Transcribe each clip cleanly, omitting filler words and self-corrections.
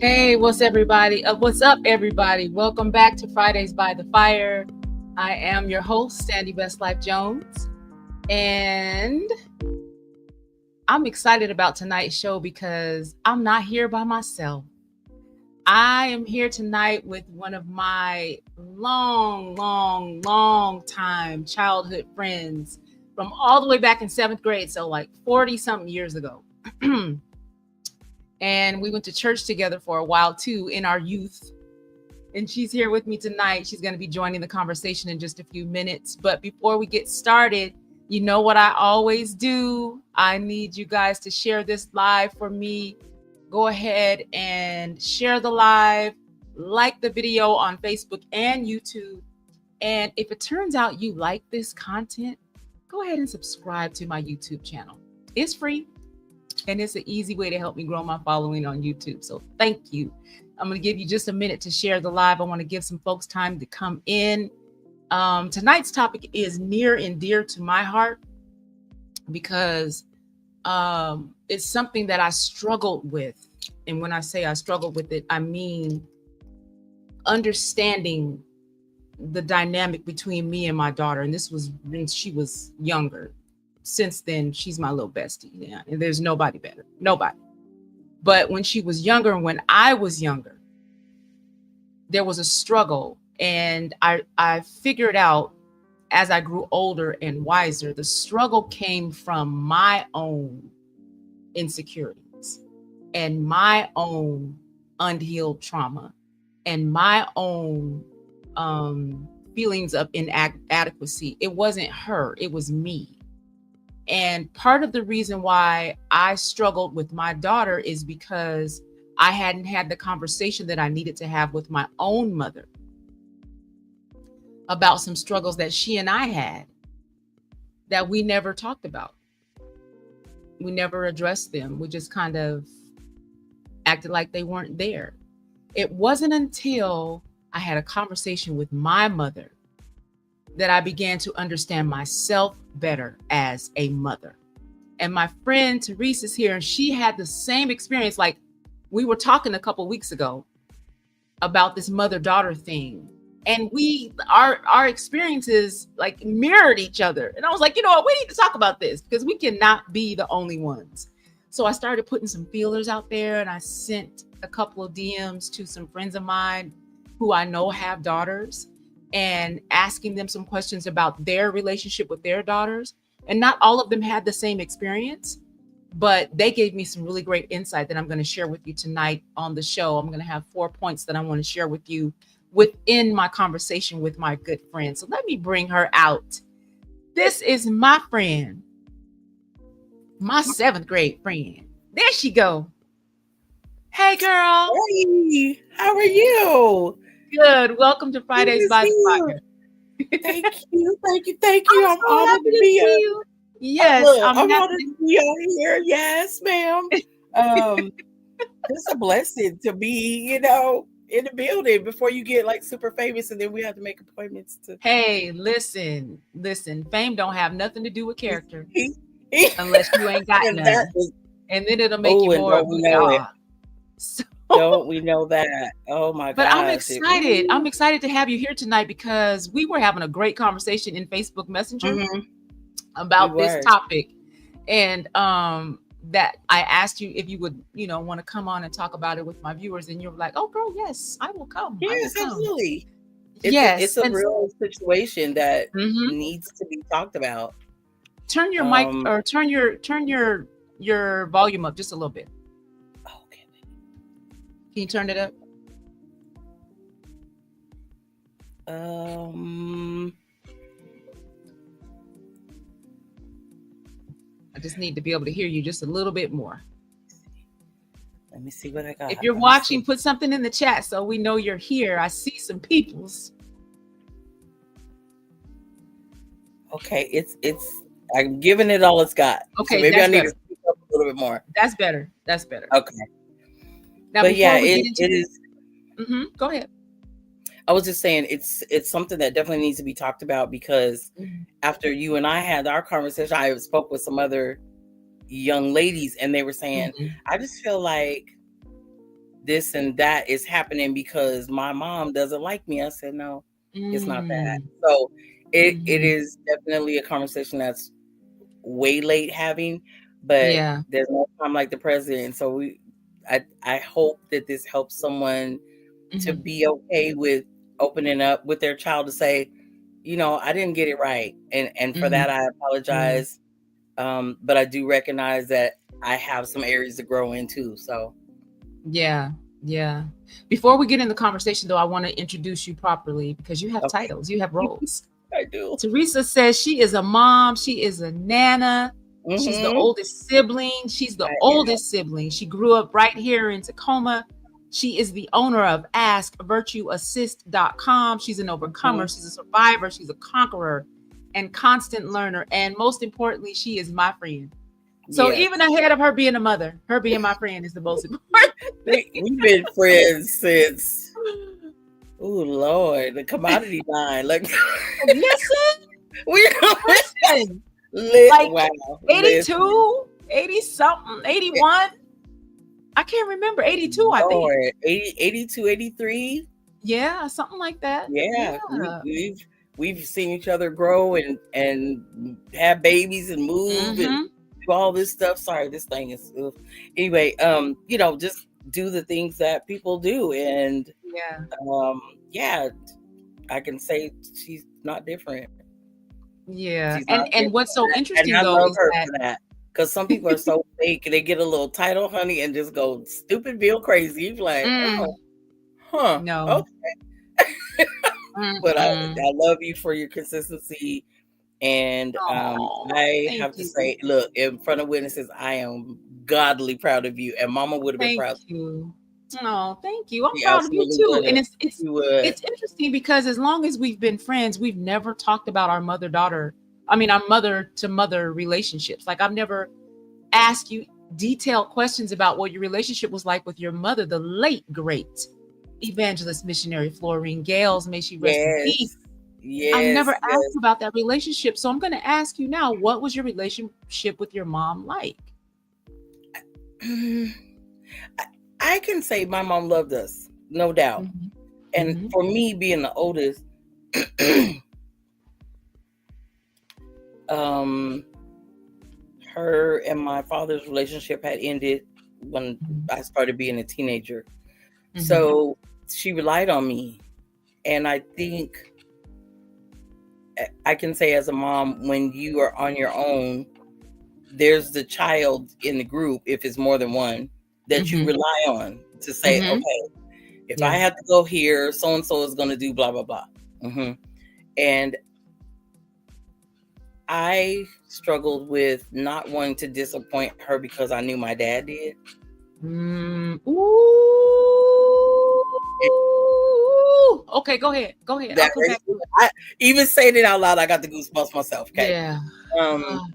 Hey, what's everybody? What's up, everybody? Welcome back to Fridays by the Fire. I am your host, Sandy Best Life Jones, and I'm excited about tonight's show because I'm not here by myself. I am here tonight with one of my long time childhood friends from all the way back in seventh grade, so like 40 something years ago. And we went to church together for a while too in our youth. And she's here with me tonight. She's going to be joining the conversation in just a few minutes. But before we get started, you know what I always do? I need you guys to share this live for me. Go ahead and share the live, like the video on Facebook and YouTube. And if it turns out you like this content, go ahead and subscribe to my YouTube channel. It's free. And it's an easy way to help me grow my following on YouTube. So thank you. I'm going to give you just a minute to share the live. I want to give some folks time to come in. Tonight's topic is near and dear to my heart because it's something that I struggled with. And when I say I struggled with it, I mean understanding the dynamic between me and my daughter. And this was when she was younger. Since then, she's my little bestie. Yeah, and there's nobody better. Nobody. But when she was younger and when I was younger, there was a struggle. And I figured out as I grew older and wiser, the struggle came from my own insecurities and my own unhealed trauma and my own feelings of inadequacy. It wasn't her, it was me. And part of the reason why I struggled with my daughter is because I hadn't had the conversation that I needed to have with my own mother about some struggles that she and I had that we never talked about. We never addressed them. We just kind of acted like they weren't there. It wasn't until I had a conversation with my mother that I began to understand myself better as a mother. And my friend Therese is here, and she had the same experience. Like we were talking a couple weeks ago about this mother-daughter thing. And our experiences like mirrored each other. And I was like, you know what, we need to talk about this because we cannot be the only ones. So I started putting some feelers out there, and I sent a couple of DMs to some friends of mine who I know have daughters, and asking them some questions about their relationship with their daughters. And not all of them had the same experience, but they gave me some really great insight that I'm going to share with you tonight on the show. I'm going to have 4 points that I want to share with you within my conversation with my good friend. So let me bring her out. This is my friend, my seventh grade friend. There she go. Hey, girl. Hey, how are you? Good. Welcome to Fridays by the Fire. Thank you. I'm so honored happy to be see here. you. Yes, I'm honored to be on here. Yes, ma'am. It's a blessing to be, in the building before you get like super famous, and then we have to make appointments to. Hey, listen. Fame don't have nothing to do with character unless you ain't got none. And then it'll make you more of who you are. So, don't we know that? Oh my god! But I'm excited. I'm excited to have you here tonight because we were having a great conversation in Facebook Messenger about this topic, and that I asked you if you would, want to come on and talk about it with my viewers, and you're like, "Oh, girl, yes, I will come." Yes, absolutely. It's a real situation that needs to be talked about. Turn your mic or turn your volume up just a little bit. Can you turn it up? I just need to be able to hear you just a little bit more. Let me see what I got. If you're watching, put something in the chat so we know you're here. I see some peoples. Okay, it's I'm giving it all it's got. Okay, so maybe I need to speak up a little bit more. That's better. Okay. Now, but yeah, it is. Go ahead. I was just saying it's something that definitely needs to be talked about because after you and I had our conversation, I spoke with some other young ladies and they were saying, I just feel like this and that is happening because my mom doesn't like me. I said, no, it's not that. Mm. So it Mhm. is definitely a conversation that's way late having, but Yeah. there's no time like the president. So I hope that this helps someone to Mhm. be okay with opening up with their child to say, I didn't get it right. And for that Mhm. I Yeah. apologize. But I do recognize that I have some areas to grow in too. So Yeah. Yeah. Before we get in the conversation, though, I want to introduce you properly because you have okay, titles, you have roles. I do. Teresa says she is a mom, she is a nana, she's the Mm-hmm. oldest sibling, she's the I am. oldest sibling. She grew up right here in Tacoma. She is the owner of AskVirtueAssist.com. She's an overcomer, Mm-hmm. she's a survivor, she's a conqueror and constant learner. And most importantly, she is my friend. So Yes. even ahead of her being a mother, her being my friend is the most important thing. We've been friends since, oh Lord, the commodity line. Like Listen, we listen, lit. like Wow. Listen. 82, 80 something, 81. I can't remember. 82, I think. Lord. 80, 82, 83. Yeah, something like that. Yeah. Yeah. We've seen each other grow and have babies and move and Mm-hmm. do all this stuff. Sorry, this thing is ugh. Anyway, just do the things that people do. And Yeah. yeah, I can say she's not different. Yeah. She's not And different. what's so And interesting I though love is her that for that. Because some people are so fake. They get a little title, honey, and just go stupid, Bill crazy. You're like, oh, mm, huh. no. Okay. But Mm-mm. I love you for your consistency. And Oh, I thank have to you. say, look, in front of witnesses, I am godly proud of you. And Mama would have been Thank proud. you. Oh, thank you. I'm She proud of you absolutely too. would And have. it's She would. it's interesting because as long as we've been friends, we've never talked about our mother-daughter. I mean, our mother to mother relationships. Like I've never asked you detailed questions about what your relationship was like with your mother, the late great evangelist missionary Florine Gales. May she rest in peace. Yes. I've never Yes. asked about that relationship. So I'm going to ask you now, what was your relationship with your mom like? Yes. I can say my mom loved us, no doubt. Mhm. And Mhm. for me being the oldest, um, her and my father's relationship had ended when Mhm. I started being a teenager. Mhm. So she relied on me. And I think I can say as a mom, when you are on your own, there's the child in the group, if it's more than one, that you Mhm. rely on to say, Mhm. okay, if I Yeah. have to go here, so and so is going to do blah, blah, blah. Hmm. And I struggled with not wanting to disappoint her because I knew my dad did. Mm. Ooh. Okay, go ahead. Go ahead. I'll That come back to it. I even saying it out loud, I got the goosebumps myself. Okay. Yeah. Um, Ah,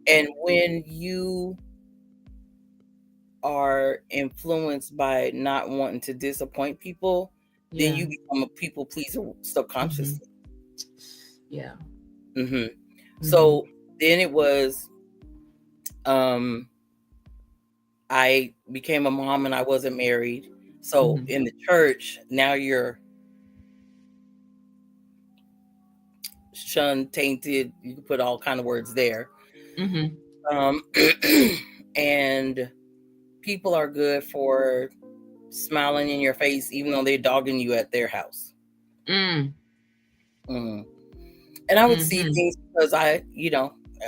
and when you are influenced by not wanting to disappoint people, then yeah. you become a people pleaser Mhm. subconsciously. Yeah. Hmm. Mhm. So then it was, um, I became a mom and I wasn't married. So Mhm. in the church, now you're shunned, tainted. You can put all kind of words there. Mhm. Um, and people are good for smiling in your face, even though they're dogging you at their house. Mm. Mm. And I would see Mhm. things because I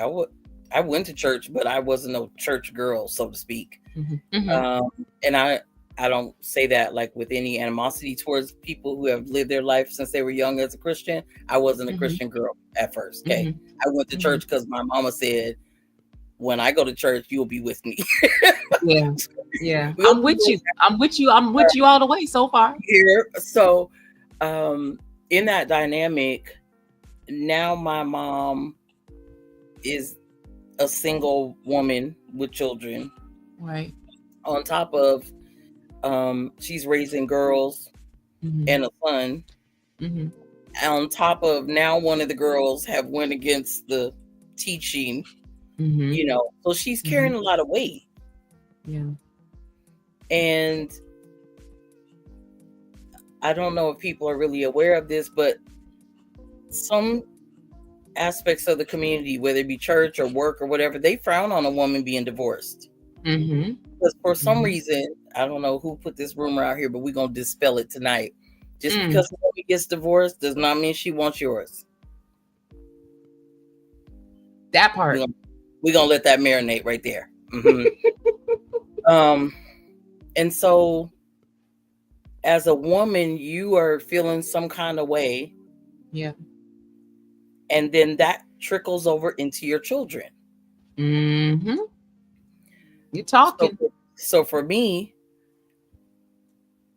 would, I went to church, but I wasn't no church girl, so to speak. Mhm. Mhm. Um, and I don't say that like with any animosity towards people who have lived their life since they were young as a Christian. I wasn't a Mhm. Christian girl at first. Okay, Mhm. I went to Mhm. church because my mama said, "When I go to church, you'll be with me." Yeah. Yeah. We'll I'm do with you. I'm with you. I'm with you all the way so far. here. So, um, in that dynamic, now my mom is a single woman with children. Right. On top of, she's raising girls Mhm. and a son. Mhm. On top of now, one of the girls have went against the teaching. Mhm. So she's carrying Mhm. a lot of weight. Yeah. And I don't know if people are really aware of this, but some aspects of the community, whether it be church or work or whatever, they frown on a woman being divorced. Mm-hmm. Because for some Mm-hmm. reason, I don't know who put this rumor out here, but we're going to dispel it tonight. Just Mm. because a woman gets divorced does not mean she wants yours. That part. We're going to let that marinate right there. And so as a woman, you are feeling some kind of way. Yeah. And then that trickles over into your children. Mm-hmm. You're talking. So for me,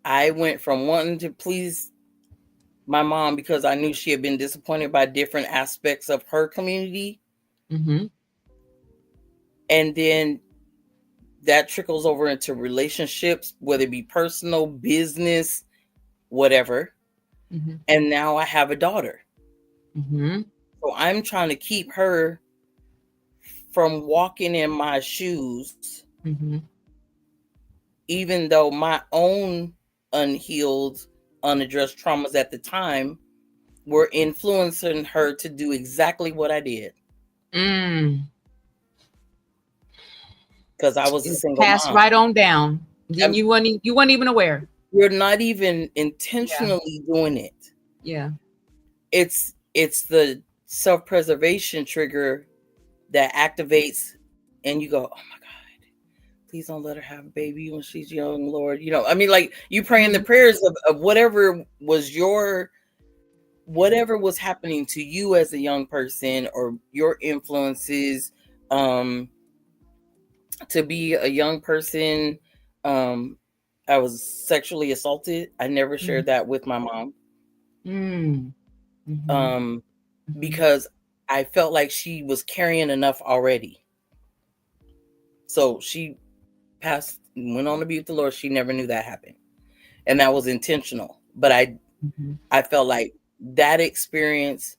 I went from wanting to please my mom because I knew she had been disappointed by different aspects of her community. Mm-hmm. And then that trickles over into relationships, whether it be personal, business, whatever. Mm-hmm. And now I have a daughter. Mm-hmm. So I'm trying to keep her from walking in my shoes, Mm-hmm. even though my own unhealed, unaddressed traumas at the time were influencing her to do exactly what I did. Because I was a It single passed mom. right on down. Then you weren't even aware. You're not even intentionally doing it. Yeah. It's the self-preservation trigger that activates, and you go, oh my God, please don't let her have a baby when she's young, Lord. You know, I mean, like you praying the prayers of whatever was happening to you as a young person, or your influences, to be a young person. I was sexually assaulted. I never shared that with my mom. Mm-hmm. Because I felt like she was carrying enough already. So she passed, went on to be with the Lord. She never knew that happened. And that was intentional. But I felt like that experience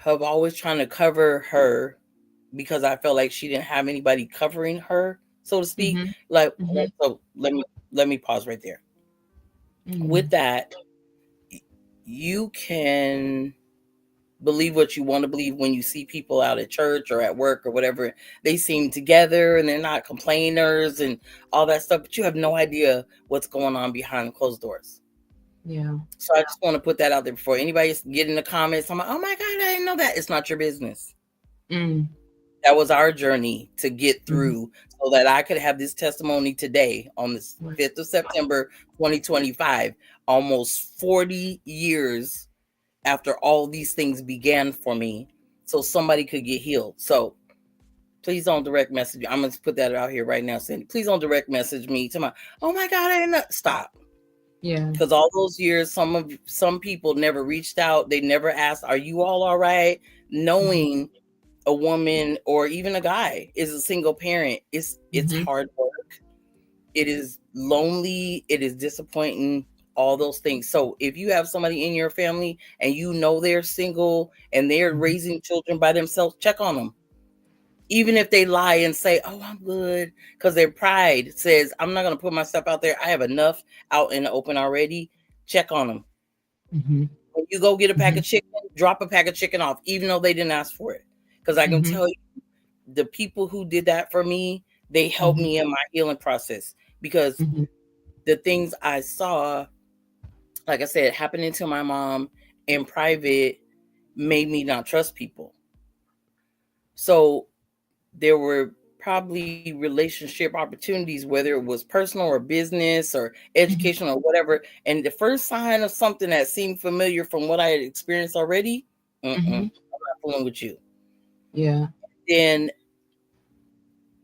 of always trying to cover her, because I felt like she didn't have anybody covering her, so to speak. Mm-hmm. Like, Mm-hmm. so let me pause right there. With that, you can believe what you want to believe when you see people out at church or at work or whatever. They seem together and they're not complainers and all that stuff, but you have no idea what's going on behind closed doors. Yeah. So I just want to put that out there before anybody get in the comments. I'm like, oh my God, I didn't know that. It's not your business. That was our journey to get through so that I could have this testimony today on the 5th of September, 2025, almost 40 years after all these things began for me, so somebody could get healed. So please don't direct message me. I'm going to put that out here right now, Cindy. Please don't direct message me to my, oh my God, I didn't know. Stop. Yeah. Because all those years, some people never reached out. They never asked, are you all right? Knowing a woman or even a guy is a single parent, it's hard work. It is lonely. It is disappointing. All those things. So if you have somebody in your family and you know they're single and they're raising children by themselves, check on them. Even if they lie and say, oh, I'm good, because their pride says, I'm not going to put myself out there. I have enough out in the open already. Check on them. When you go get a pack of chicken, drop a pack of chicken off, even though they didn't ask for it. Because I can tell you, the people who did that for me, they helped me in my healing process, because the things I saw, like I said, happening to my mom in private, made me not trust people. So there were probably relationship opportunities, whether it was personal or business or educational or whatever. And the first sign of something that seemed familiar from what I had experienced already, I'm not fooling with you. Yeah. Then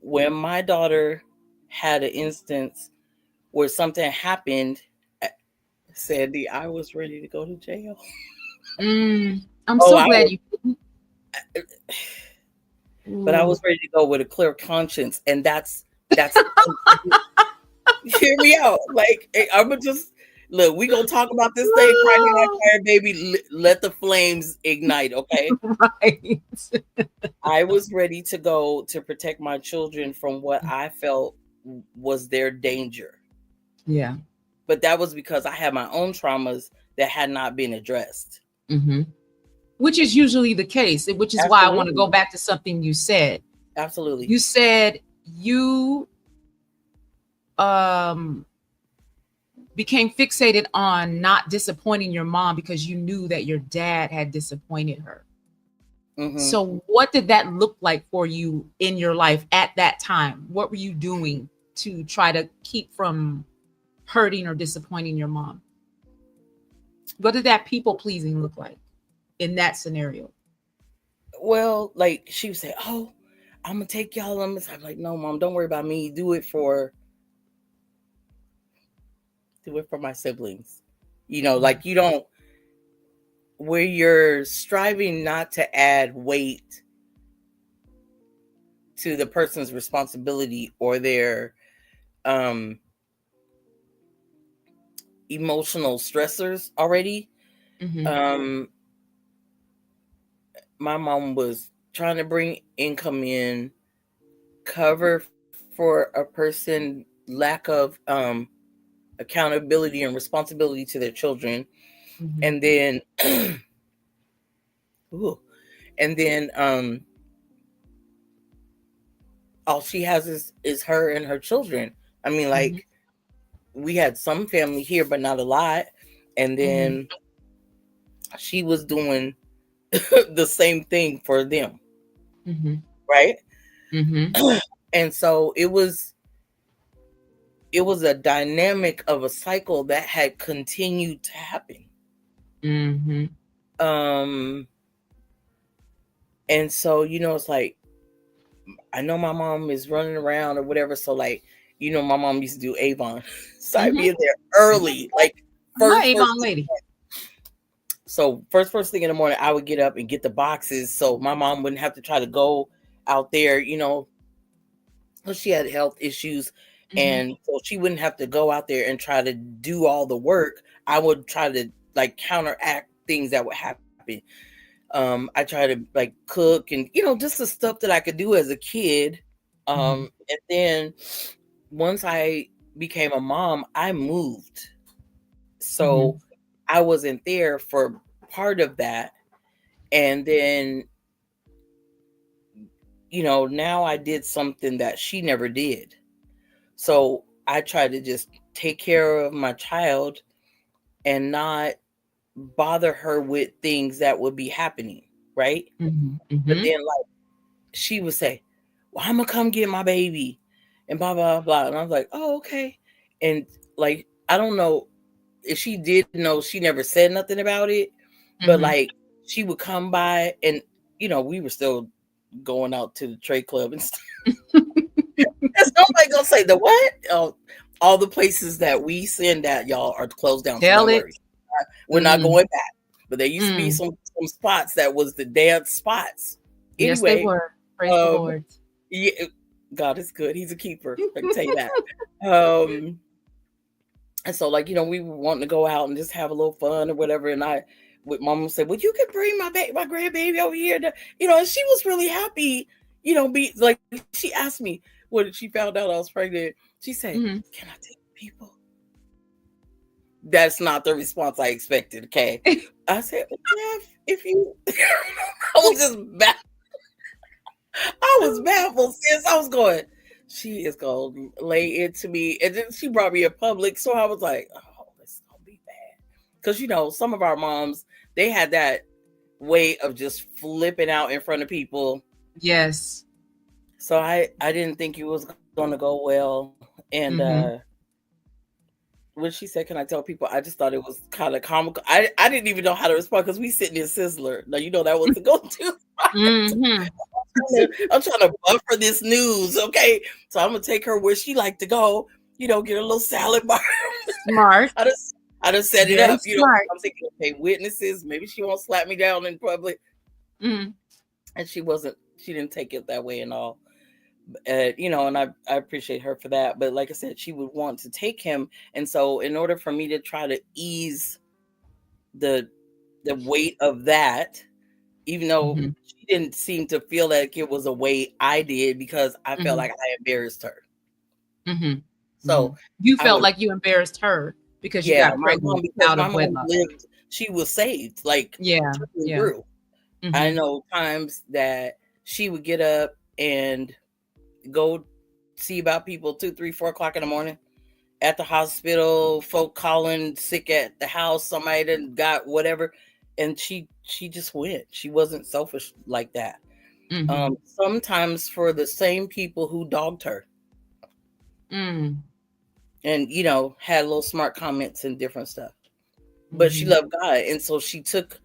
when my daughter had an instance where something happened, Sandy, I was ready to go to jail. I'm Oh, so glad you but I was ready to go with a clear conscience, and that's hear me out. Like, I'm gonna just look. We gonna talk about this thing, cracking that fire, baby. Let the flames ignite. Okay. right. I was ready to go to protect my children from what I felt was their danger. Yeah. But that was because I had my own traumas that had not been addressed. Mm-hmm. Which is usually the case, which is why I want to Absolutely. go back to something you said. Absolutely. You said you um became fixated on not disappointing your mom because you knew that your dad had disappointed her. Mm-hmm. So what did that look like for you in your life at that time? What were you doing to try to keep from hurting or disappointing your mom? What did that people pleasing look like in that scenario? Well, like she would say, "Oh, I'm gonna take y'all on this." I'm like, "No, mom, don't worry about me. Do it for my siblings." Like you don't where you're striving not to add weight to the person's responsibility or their um emotional stressors already. Mm-hmm. Um my mom was trying to bring income in, cover for a person lack of accountability and responsibility to their children, Mm-hmm. and then ooh, and then all she has is her and her children. I mean, Mm-hmm. like, we had some family here but not a lot, and Mm-hmm. then she was doing the same thing for them, Mm-hmm. right? Mm-hmm. And so it was a dynamic of a cycle that had continued to happen. Mm-hmm. um and so it's like, I know my mom is running around or whatever, so like, my mom used to do Avon. So I'd Mm-hmm. be in there early, like My first Avon lady. so first thing in the morning, I would get up and get the boxes so my mom wouldn't have to try to go out there, 'cause she had health issues, Mm-hmm. and so she wouldn't have to go out there and try to do all the work. I would try to like counteract things that would happen. I try to like cook and just the stuff that I could do as a kid. Mm-hmm. And then once I became a mom, I moved. Mm-hmm. So I wasn't there for part of that. And then, now I did something that she never did. So I tried to just take care of my child and not bother her with things that would be happening, right? Mm-hmm. But Mm-hmm. then, like, she would say, "Well, I'm gonna come get my baby," and blah blah blah. And I was like, "Oh, okay." And like, I don't know if she did know. She never said nothing about it, but Mm-hmm. like, she would come by, and we were still going out to the trade club and stuff. And somebody gonna say the what? Oh, all the places that we send at y'all are closed down, so Tell don't it. worry. We're not Mm-hmm. going back. But there used to be Mm. some spots that was the dance spots. Yes, they Anyway, were. Praise the um, Lord. yeah, God is good. He's a keeper. I can tell you that. Um, and so, like, we were wanting to go out and just have a little fun or whatever. And I, with mom said, "Well, you could bring my grandbaby over here." And she was really happy. Be like, she asked me when she found out I was pregnant. She said, Mm-hmm. "Can I take people?" That's not the response I expected. Okay, I said, "Yeah, if you." I was just I was baffled, sis. I was going, she is gonna lay into me, and then she brought me in public, so I was like, oh, this is gonna be bad. Because some of our moms, they had that way of just flipping out in front of people. Yes. So I didn't think it was gonna go well, and Mm-hmm. when she said, "Can I tell people?" I just thought it was kind of comical. I didn't even know how to respond because we sitting in Sizzler. Now that was the go-to spot. Mm-hmm. I'm trying to buffer this news, okay? So I'm gonna take her where she like to go. Get a little salad bar. Smart. I just set it Very up. smart. I'm thinking, okay, witnesses. Maybe she won't slap me down in public, Mm-hmm. and she wasn't. She didn't take it that way and all. And I appreciate her for that. But like I said, she would want to take him, and so in order for me to try to ease the weight of that, even though Mm-hmm. she didn't seem to feel like it was a way I did, because I felt Mm-hmm. like I embarrassed her. Mm-hmm. Mm-hmm. So You I felt would, like you embarrassed her. because you Yeah, got my mom, pregnant because out my of mom wedlock. lived, she was saved, like, Yeah, through and yeah. through. I Mhm. know times that she would get up and go see about people 2, 3, 4 o'clock in the morning at the hospital, folk calling sick at the house, somebody that got whatever, and she just went. She wasn't selfish like that. Mhm. Sometimes for the same people who dogged her Mm. and had little smart comments and different stuff. But she Mhm. loved God. And so she took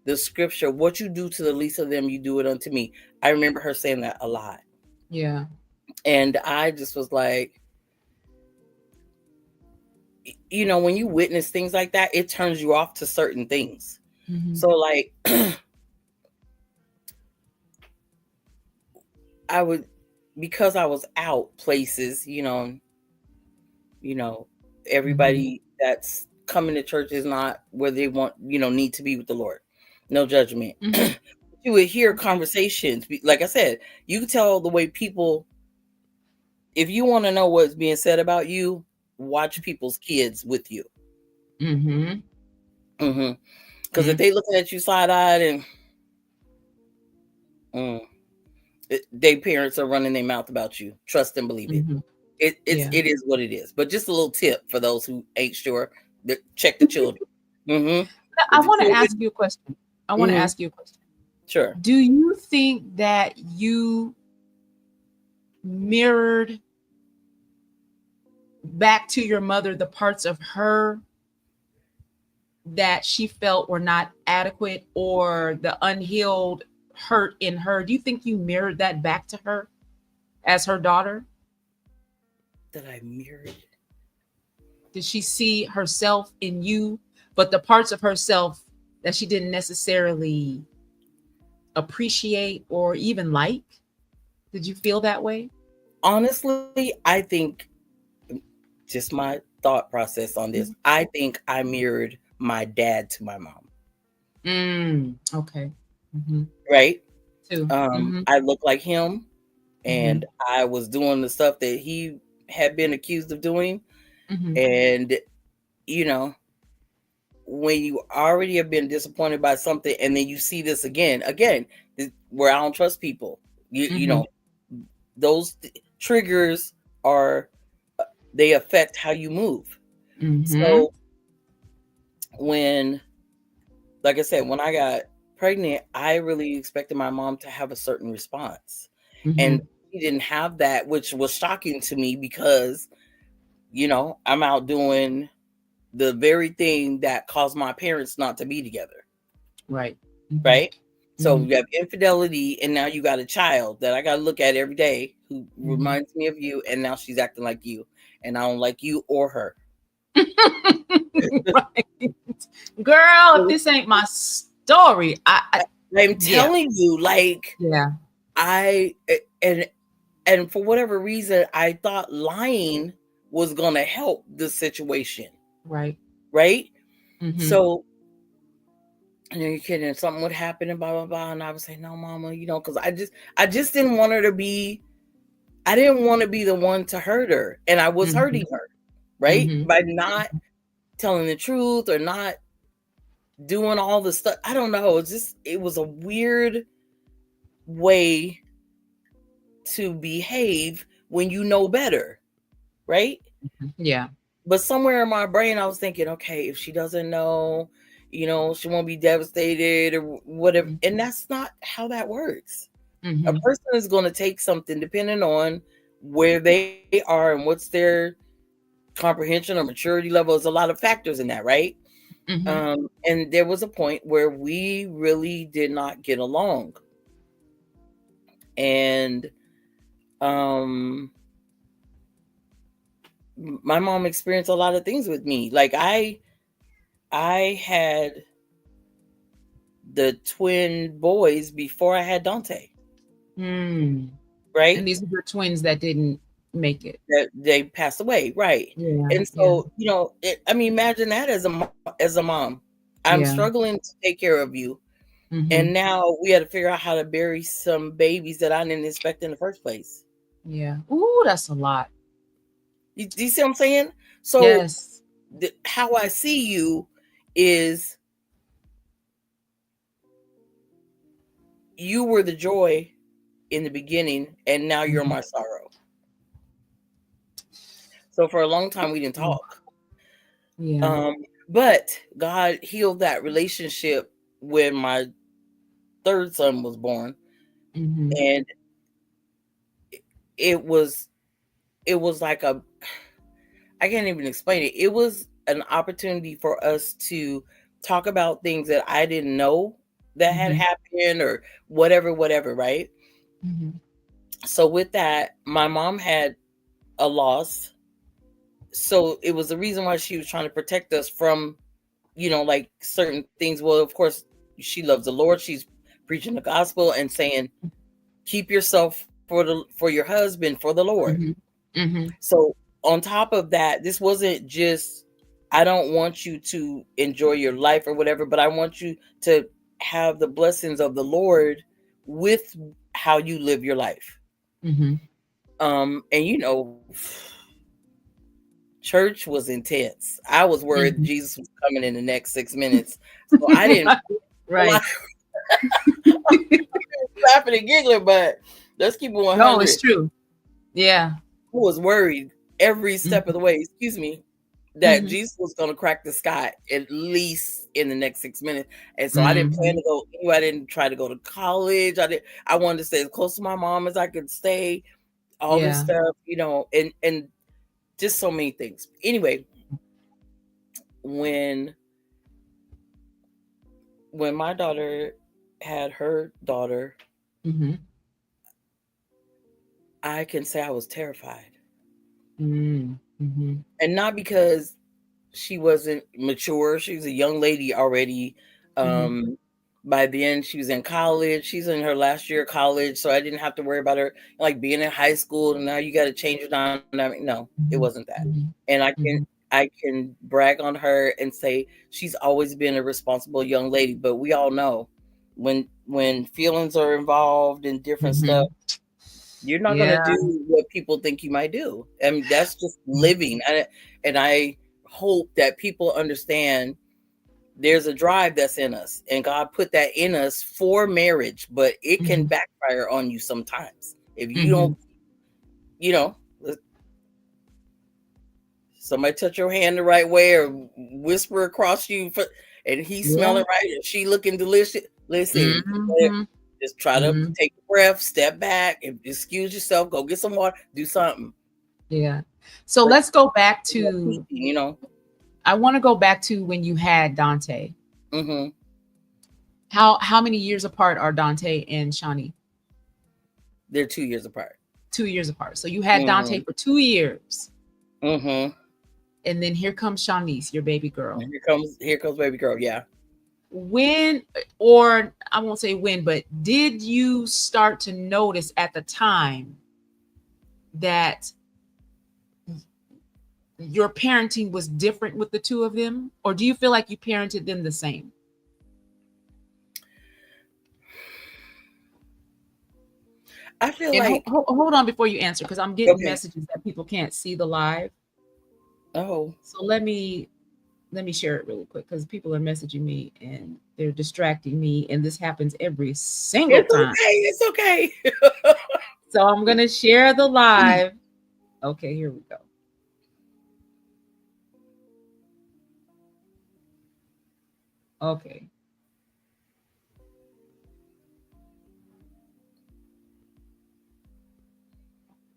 the scripture, what you do to the least of them, you do it unto me. I remember her saying that a lot. Yeah. And I just was like, when you witness things like that, it turns you off to certain things. Mhm. So like I would, because I was out places, you know, Mhm. everybody that's coming to church is not where they want, need to be with the Lord. No judgment. Mhm. You would hear conversations. Like I said, you can tell the way people, if you want to know what's being said about you, watch people's kids with you. Mhm. Because if they looking at you side eyed and mm, they parents are running their mouth about you, trust and believe it. Mhm. Yeah. It is what it is. But just a little tip for those who ain't sure: check the children. Mm-hmm. I If the want to ask children, you a question. I want to mm-hmm, ask you a question. sure. Do you think that you mirrored back to your mother the parts of her that she felt were not adequate, or the unhealed hurt in her? Do you think you mirrored that back to her as her daughter? That I mirrored. Did she see herself in you, but the parts of herself that she didn't necessarily appreciate or even like? Did you feel that way? Honestly, I think, just my thought process on this, Mhm. I think I mirrored my dad to my mom. Okay. Hmm. Right? Too. Hmm. I look like him, Hmm. and I was doing the stuff that he had been accused of doing. Hmm. And you know, when you already have been disappointed by something, and then you see this again, where I don't trust people. You Hmm. know, those triggers are, they affect how you move. Hmm. So when, like I said, when I got pregnant, I really expected my mom to have a certain response. And Hmm. she didn't have that, which was shocking to me because, I'm out doing the very thing that caused my parents not to be together. Right. Hmm. Right? So Hmm. you have infidelity, and now you got a child that I got to look at every day who Hmm. reminds me of you, and now she's acting like you, and I don't like you or her. Right. Girl, if this ain't my story, I'm yeah, telling you, like, yeah, I and for whatever reason, I thought lying was gonna help the situation, right. right? Hmm. So, and then you're kidding, something would happen and blah blah blah, and I would say, "No, mama," because I just didn't want her to be. I didn't want to be the one to hurt her, and I was Hmm. hurting her, right, Hmm. by not telling the truth or not doing all the stuff. I don't know. It was a weird way to behave when you know better, right? Yeah. But somewhere in my brain, I was thinking, okay, if she doesn't know, she won't be devastated or whatever. And that's not how that works. A Hmm. person is going to take something depending on where they are and what's their comprehension or maturity level. There's a lot of factors in that, right? Hmm. And there was a point where we really did not get along. And um, my mom experienced a lot of things with me. Like I had the twin boys before I had Dante, Mm. And right? these are your twins that didn't make it. That they passed away, right? Yeah, And yeah, so, I mean, imagine that as a mom. I'm yeah. struggling to take care of you, Hmm. and now we had to figure out how to bury some babies that I didn't expect in the first place. Yeah. Ooh, that's a lot. Do you see what I'm saying? So Yes. how I see you is you were the joy in the beginning, and now you're Mhm. my sorrow. So for a long time we didn't Mm. talk. Yeah. But God healed that relationship when my third son was born, Mhm. and it was it was like a I can't even explain it. It was an opportunity for us to talk about things that I didn't know that had Mhm. happened or whatever, right? Mhm. So with that, my mom had a loss. So it was the reason why she was trying to protect us from, like certain things. Well, of course, she loves the Lord. She's preaching the gospel and saying, keep yourself for your husband, for the Lord. Mhm. Mhm. So on top of that, this wasn't just, I don't want you to enjoy your life or whatever, but I want you to have the blessings of the Lord with how you live your life. Mhm. And church was intense. I was worried Mhm. Jesus was coming in the next 6 minutes. So I didn't a lot Right. laughing and giggling, but let's keep it No, it's 100. true. Yeah. I was worried every step of Mhm. the way, excuse me, that Mhm. Jesus was going to crack the sky at least in the next 6 minutes. And so I didn't plan Mhm. to go anywhere. I didn't try to go to college. I wanted to stay as close to my mom as I could stay, all this Yeah. stuff, and just so many things. Anyway, when when my daughter had her daughter, Mhm. I can say I was terrified. Mm. Mhm. And not because she wasn't mature. She was a young lady already. Mhm. Um, by then, she was in college. She's in her last year of college, so I didn't have to worry about her like being in high school. And now you got to change your dynamic. No, it wasn't Mhm. that. Mhm. And Mhm. I can brag on her and say she's always been a responsible young lady. But we all know when feelings are involved and different stuff, Mhm. you're not going Yeah. to do what people think you might do. I mean, that's just Mhm. living. And I hope that people understand there's a drive that's in us, and God put that in us for marriage, but it can Mhm. backfire on you sometimes if you don't, Mhm. you know, somebody touch your hand the right way or whisper across you, and he Yeah. smelling right and she looking delicious. Listen, Mhm. just try to Mhm. take a breath, step back, and excuse yourself, go get some water, do something. Yeah. So But let's go back to, you know, I want to go back to when you had Dante. mm-hmm. How many years apart are Dante and Shawnee? They're 2 years apart. 2 years apart. So you had Dante Mm-hmm. for 2 years. Mm-hmm. And then here comes Shawnee's, your baby girl. Here comes baby girl. Yeah. When, or I won't say when, but did you start to notice at the time that your parenting was different with the two of them? Or do you feel like you parented them the same? I feel And like hold on before you answer, because I'm getting okay. messages that people can't see the live. Oh, So let me share it really quick, because people are messaging me and they're distracting me, and this happens every single it's time. okay. It's okay. So I'm gonna share the live. Okay, here we go. Okay.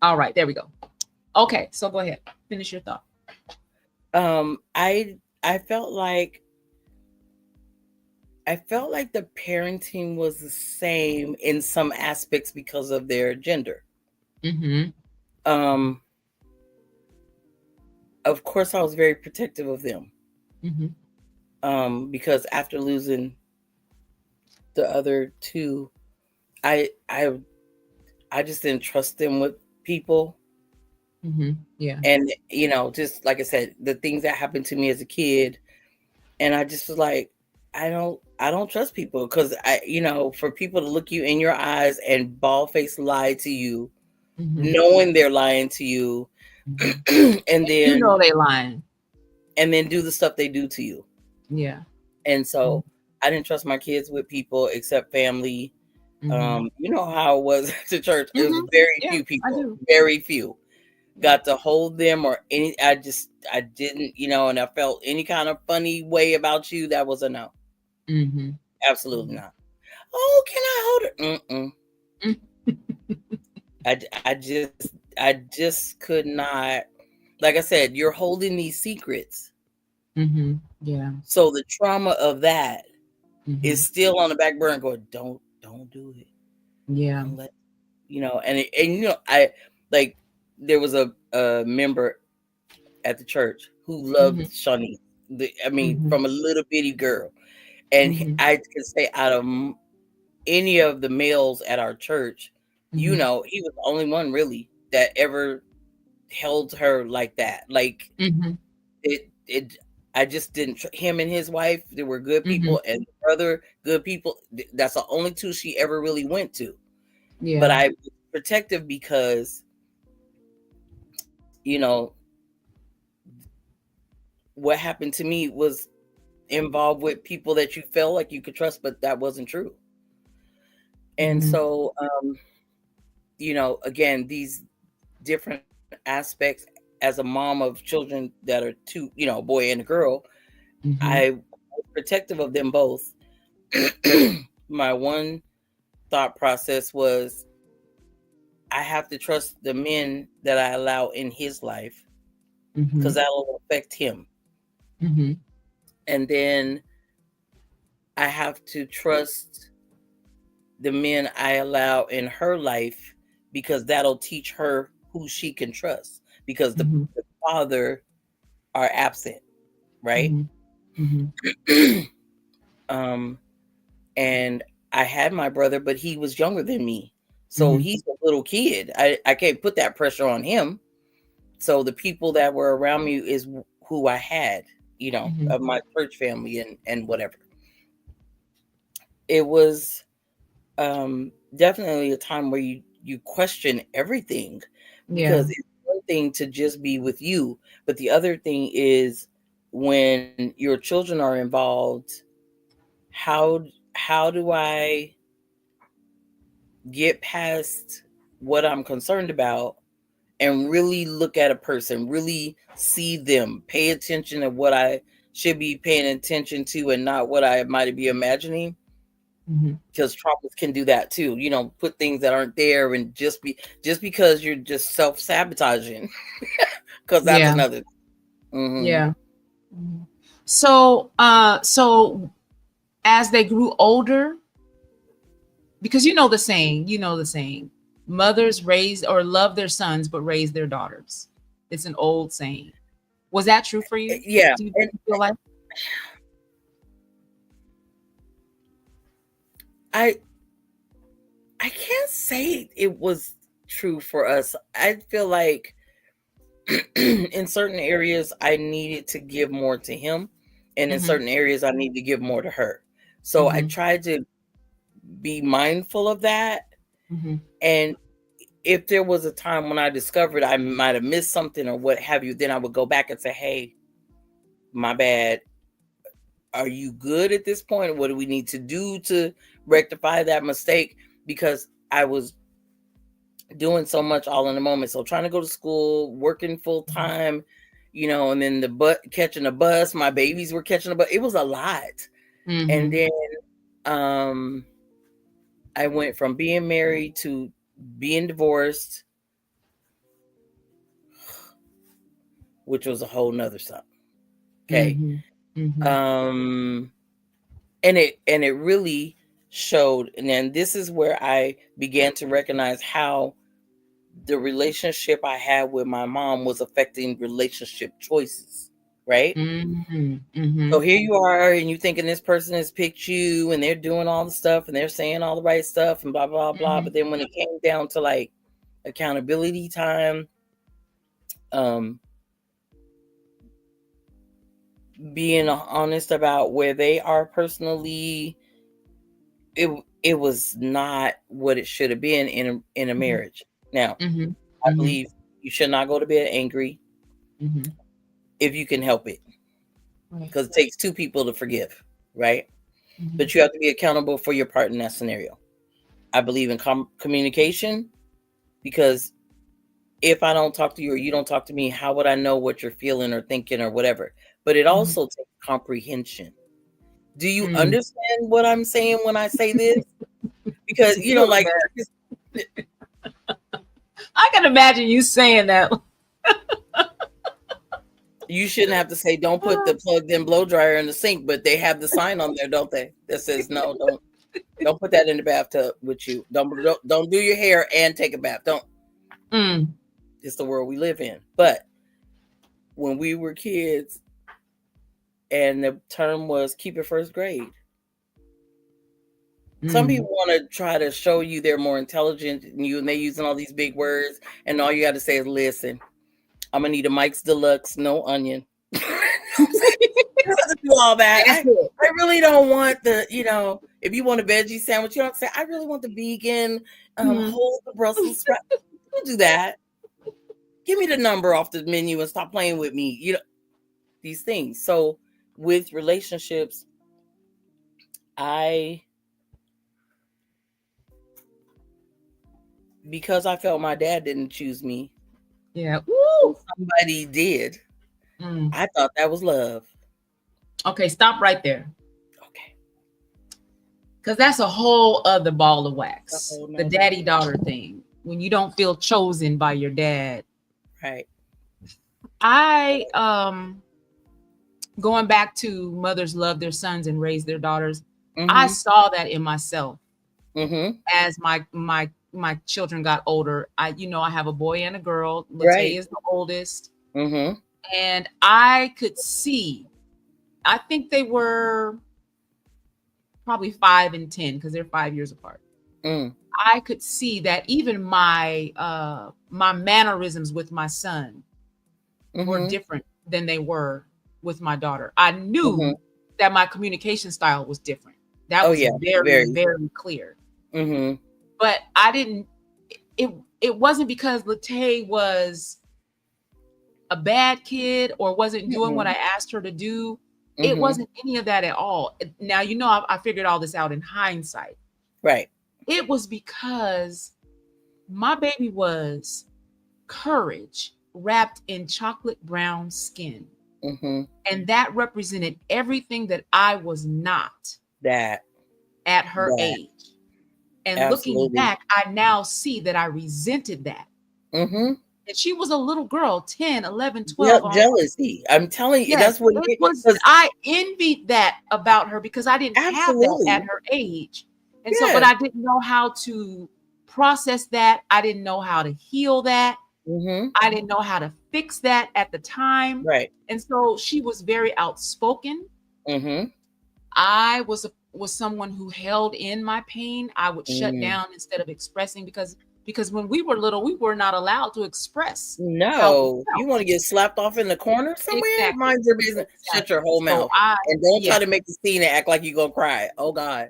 All right, there we go. Okay, so go ahead. Finish your thought. I felt like the parenting was the same in some aspects because of their gender. Mm-hmm. Um, of course, I was very protective of them. Mm-hmm. Because after losing the other two, I I I just didn't trust them with people. Mm-hmm. Yeah. And just like I said, the things that happened to me as a kid, and I just was like, I don't trust people, because for people to look you in your eyes and bald face lie to you, Mm-hmm. knowing they're lying to you, Mm-hmm. and You then know they lying. and then do the stuff they do to you. Yeah. And so I didn't trust my kids with people except family. Mm-hmm. You know how it was at the church. It was Mm-hmm. very Yeah, few I people, do. very few Yeah. got to hold them or any. I didn't, and I felt any kind of funny way about you. That was a no. Mm-hmm. Absolutely not. Oh, can I hold her? Mm-mm. I just could not. Like I said, you're holding these secrets. Mm-hmm. Yeah. So the trauma of that Mm-hmm. is still on the back burner going, don't do it. Yeah. Don't let I like there was a member at the church who Mm-hmm. loved Shawnee. I mean, Mm-hmm. from a little bitty girl. And Mm-hmm. I can say out of any of the males at our church, Mm-hmm. he was the only one really that ever held her like that. Like Mm-hmm. it I just didn't him and his wife, they were good Mm-hmm. people, and the brother, good people. That's the only two she ever really went to. But Yeah. I was protective because, you know, what happened to me was involved with people that you felt like you could trust, but that wasn't true. And Mm-hmm. so, again, these different aspects as a mom of children that are two, a boy and a girl, Mm-hmm. I was protective of them both. My one thought process was I have to trust the men that I allow in his life Mm-hmm. because that'll affect him. Mm-hmm. And then I have to trust the men I allow in her life because that'll teach her who she can trust because Mm-hmm. the father are absent, right? Mm-hmm. Mm-hmm. um, and I had my brother, but he was younger than me. So Mm-hmm. he's a little kid. I can't put that pressure on him. So the people that were around me is who I had, Mm-hmm. of my church family and whatever. It was definitely a time where you question everything Yeah. because it's one thing to just be with you, but the other thing is when your children are involved, how how do I get past what I'm concerned about and really look at a person, really see them, pay attention to what I should be paying attention to and not what I might be imagining, Mm-hmm. because traumas can do that too. Put things that aren't there and just because you're just self-sabotaging because that's Yeah. another. Mm-hmm. Yeah. Mhm. So as they grew older, because you know the saying, mothers raise or love their sons but raise their daughters. It's an old saying. Was that true for you? Yeah, Do you and feel like? I I can't say it was true for us. I feel like in certain areas I needed to give more to him, and in Mm-hmm. certain areas I need to give more to her. So I Mm-hmm. tried to be mindful of that. Mm-hmm. And if there was a time when I discovered I might have missed something or what have you, then I would go back and say, "Hey, my bad. Are you good at this point? What do we need to do to rectify that mistake?" Because I was doing so much all in the moment. So trying to go to school, working full time, and then catching a bus. My babies were catching a bus. It was a lot. And Mm-hmm. then um I went from being married to being divorced, which was a whole nother something. Okay. Mm-hmm. Mm-hmm. Um and it really showed. And then this is where I began to recognize how the relationship I had with my mom was affecting relationship choices, right? Mm-hmm. Mm-hmm. So here you are, and you thinking this person has picked you, and they're doing all the stuff, and they're saying all the right stuff, and blah blah blah. Mm-hmm. But then when it came down to like accountability time, um, being honest about where they are personally, it was not what it should have been in a marriage. Now, Mm-hmm. I Mm-hmm. believe you should not go to bed angry Mm-hmm. if you can help it. Right. because it takes two people to forgive, right? Mhm. But you have to be accountable for your part in that scenario. I believe in communication, because if I don't talk to you or you don't talk to me, how would I know what you're feeling or thinking or whatever? But it Mhm. also takes comprehension. Do you Mm. understand what I'm saying when I say this? Because, Just a little like, bit. I can imagine you saying that. you shouldn't have to say, don't put the plugged in blow dryer in the sink, but they have the sign on there, don't they? That says, no, don't put that in the bathtub with you. Don't do your hair and take a bath. Don't. Mm. It's the world we live in. But when we were kids, and the term was keep it first grade. Some Mm. people want to try to show you they're more intelligent than you, and they're using all these big words, and all you got to say is, listen, I'm going to need a Mike's Deluxe, no onion. You don't have to do all that. That's it. I really don't want the, if you want a veggie sandwich, you don't say, I really want the vegan, Mhm. hold the Brussels sprout. Don't do that. Give me the number off the menu and stop playing with me. These things. So with relationships, because I felt my dad didn't choose me, Yeah. Woo. somebody did. Mm. I thought that was love. Okay, stop right there. Okay. Because that's a whole other ball of wax. The nother. daddy-daughter thing. When you don't feel chosen by your dad. Right. I going back to mothers love their sons and raise their daughters. I saw that in myself as my children got older. I have a boy and a girl. Latae Right. is the oldest. And I could see, I think they were probably 5 and 10 because they're 5 years apart. I could see that even my mannerisms with my son were different than they were with my daughter. I knew that my communication style was different. That was very, very clear. But I didn't. It wasn't because Latae was a bad kid or wasn't doing what I asked her to do. It wasn't any of that at all. Now, I figured all this out in hindsight. Right. It was because my baby was courage wrapped in chocolate brown skin. And that represented everything that I was not at her age. And Absolutely. looking back, I now see that I resented that. And she was a little girl, 10, 11, 12. Jealousy. I'm telling you, Yes, that's what it was. I envied that about her because I didn't have that absolutely. at her age. And so, but I didn't know how to process that. I didn't know how to heal that. I didn't know how to fix that at the time. Right. And so she was very outspoken. I was someone who held in my pain. I would shut down instead of expressing because when we were little, we were not allowed to express. No, you want to get slapped off in the corner somewhere? Exactly. Mind your business. Exactly. Shut your whole mouth. And don't try to make the scene and act like you're going to cry. Oh, God.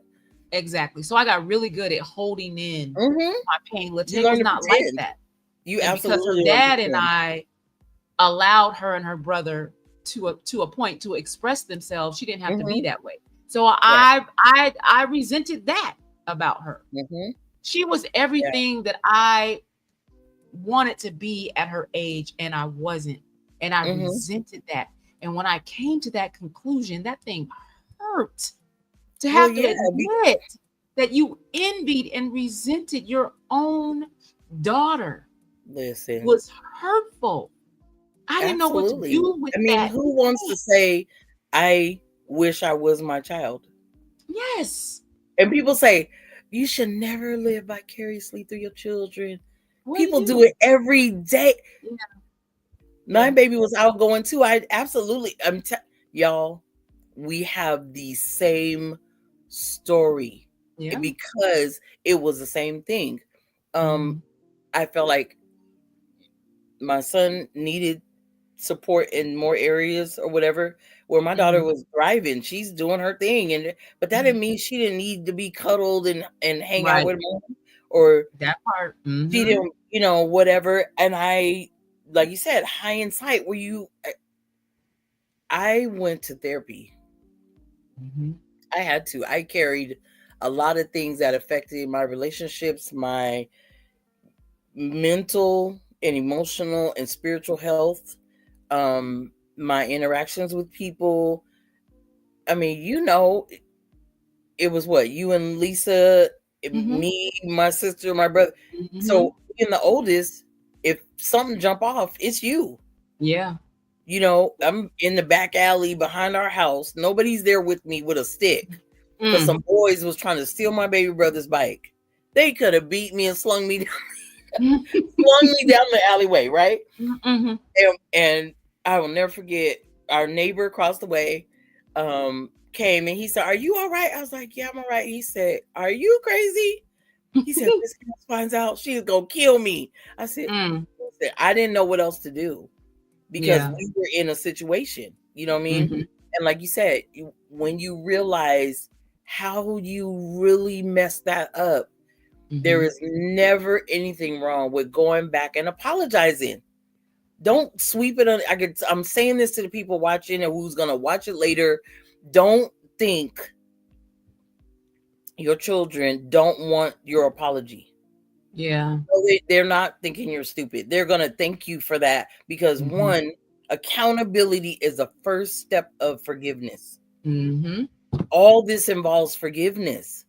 Exactly. So I got really good at holding in my pain. Latae was not like that. You and absolutely. Because her dad and I allowed her and her brother to a point to express themselves. She didn't have to be that way. So I resented that about her. She was everything that I wanted to be at her age, and I wasn't. And I resented that. And when I came to that conclusion, that thing hurt to have to admit that you envied and resented your own daughter. Listen, was hurtful. I didn't know what to do with that. Who wants to say, I wish I was my child? Yes. And people say, you should never live vicariously through your children. People do it every day. Yeah. My baby was outgoing too. I absolutely, y'all, we have the same story because it was the same thing. I felt like my son needed support in more areas or whatever, where my daughter was thriving. She's doing her thing, but that didn't mean she didn't need to be cuddled and hang out with mom, or that part. She didn't, whatever. And I, like you said, hindsight, I went to therapy. Mm-hmm. I had to. I carried a lot of things that affected my relationships, my mental and emotional and spiritual health, my interactions with people. I mean, it was what, you and Lisa, Mm-hmm. me, my sister, my brother. Mm-hmm. So being the oldest, if something jump off, it's you. Yeah. I'm in the back alley behind our house. Nobody's there with me with a stick because Mm. some boys was trying to steal my baby brother's bike. They could have beat me and slung me down the alleyway, right? Mm-hmm. And I will never forget, our neighbor across the way came and he said, "Are you all right?" I was like, "Yeah, I'm all right." He said, "Are you crazy?" He said, "This girl finds out, she's gonna kill me." I said, Mm. I didn't know what else to do because Yeah. we were in a situation, you know what I mean? Mm-hmm. And like you said, when you realize how you really messed that up, there Mm-hmm. is never anything wrong with going back and apologizing. Don't sweep it on. I'm saying this to the people watching and who's gonna watch it later. Don't think your children don't want your apology. Yeah. No, they're not thinking you're stupid. They're gonna thank you for that because Mm-hmm. one, accountability is the first step of forgiveness. Mm-hmm. All this involves forgiveness.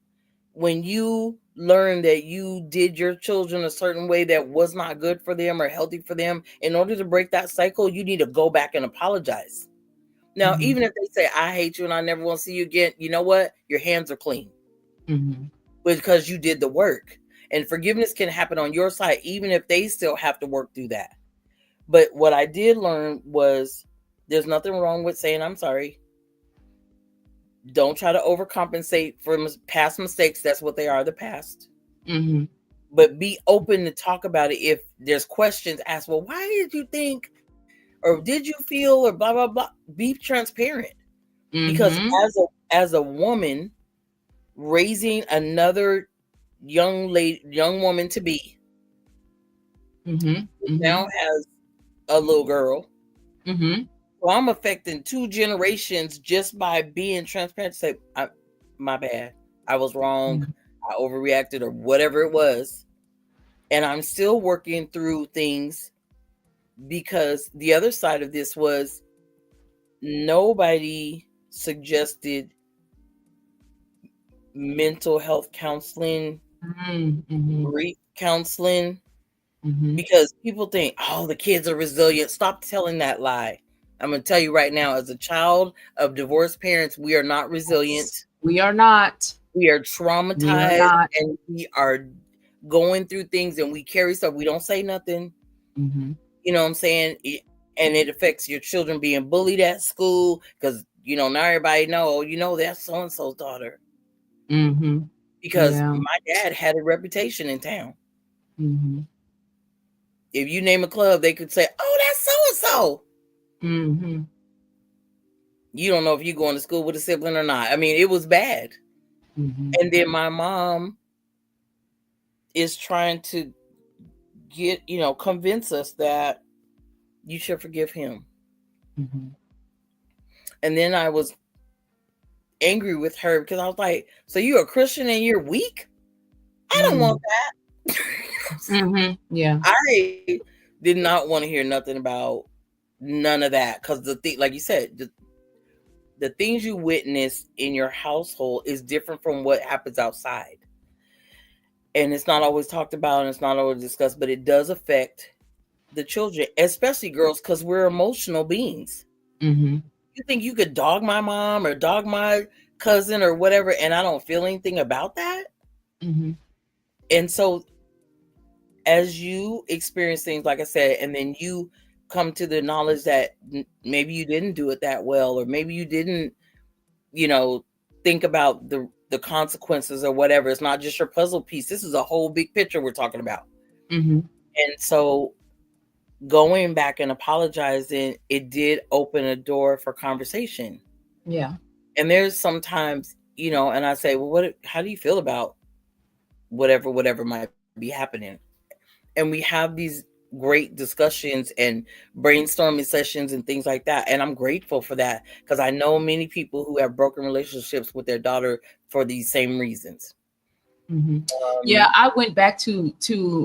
When you learn that you did your children a certain way that was not good for them or healthy for them, in order to break that cycle, you need to go back and apologize. Now, Mm-hmm. even if they say, "I hate you and I never want to see you again," you know what? Your hands are clean Mm-hmm. because you did the work. And forgiveness can happen on your side, even if they still have to work through that. But what I did learn was there's nothing wrong with saying, "I'm sorry." Don't try to overcompensate for past mistakes. That's what they are, the past. Mm-hmm. But be open to talk about it. If there's questions, ask, "Well, why did you think, or did you feel, or blah, blah, blah." Be transparent. Because Mm-hmm. as a woman raising another young woman to be, Mm-hmm. who Mm-hmm. now has a little girl. Mm-hmm. So I'm affecting two generations just by being transparent. To say, my bad. I was wrong. I overreacted or whatever it was. And I'm still working through things because the other side of this was nobody suggested mental health counseling, Mm-hmm. grief counseling, Mm-hmm. because people think, "Oh, the kids are resilient." Stop telling that lie. I'm going to tell you right now, as a child of divorced parents, we are not resilient. We are not. We are We are traumatized not. and we are going through things and we carry stuff. We don't say nothing. Mm-hmm. You know what I'm saying? And it affects your children being bullied at school because, now everybody know, that's so-and-so's daughter. Mm-hmm. Because Yeah. my dad had a reputation in town. Mm-hmm. If you name a club, they could say, "Oh, that's so-and-so." Mm-hmm. You don't know if you're going to school with a sibling or not. I mean, it was bad. Mm-hmm. And then my mom is trying to convince us that you should forgive him. Mm-hmm. And then I was angry with her because I was like, "So you're a Christian and you're weak? I don't want that." Mm-hmm. Yeah. I did not want to hear nothing about none of that because like you said, the things you witness in your household is different from what happens outside. And it's not always talked about and it's not always discussed, but it does affect the children, especially girls, because we're emotional beings. Mm-hmm. You think you could dog my mom or dog my cousin or whatever, and I don't feel anything about that? Mm-hmm. And so, as you experience things, like I said, and then you come to the knowledge that maybe you didn't do it that well, or maybe you didn't, you know, think about the consequences or whatever. It's not just your puzzle piece. This is a whole big picture we're talking about. Mm-hmm. And so going back and apologizing, it did open a door for conversation. Yeah. And there's sometimes, and I say, "Well, how do you feel about whatever might be happening?" And we have these great discussions and brainstorming sessions and things like that. And I'm grateful for that because I know many people who have broken relationships with their daughter for these same reasons. Mm-hmm. Yeah, I went back to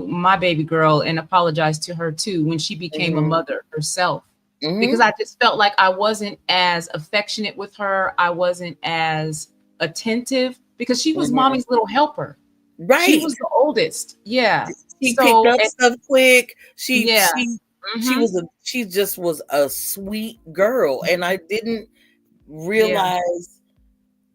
my baby girl and apologized to her too when she became a mother herself, because I just felt like I wasn't as affectionate with her. I wasn't as attentive because she was mommy's little helper. She Right. was the oldest. Yeah. She picked So up stuff quick. yeah. She just was a sweet girl, and I didn't Yeah. realize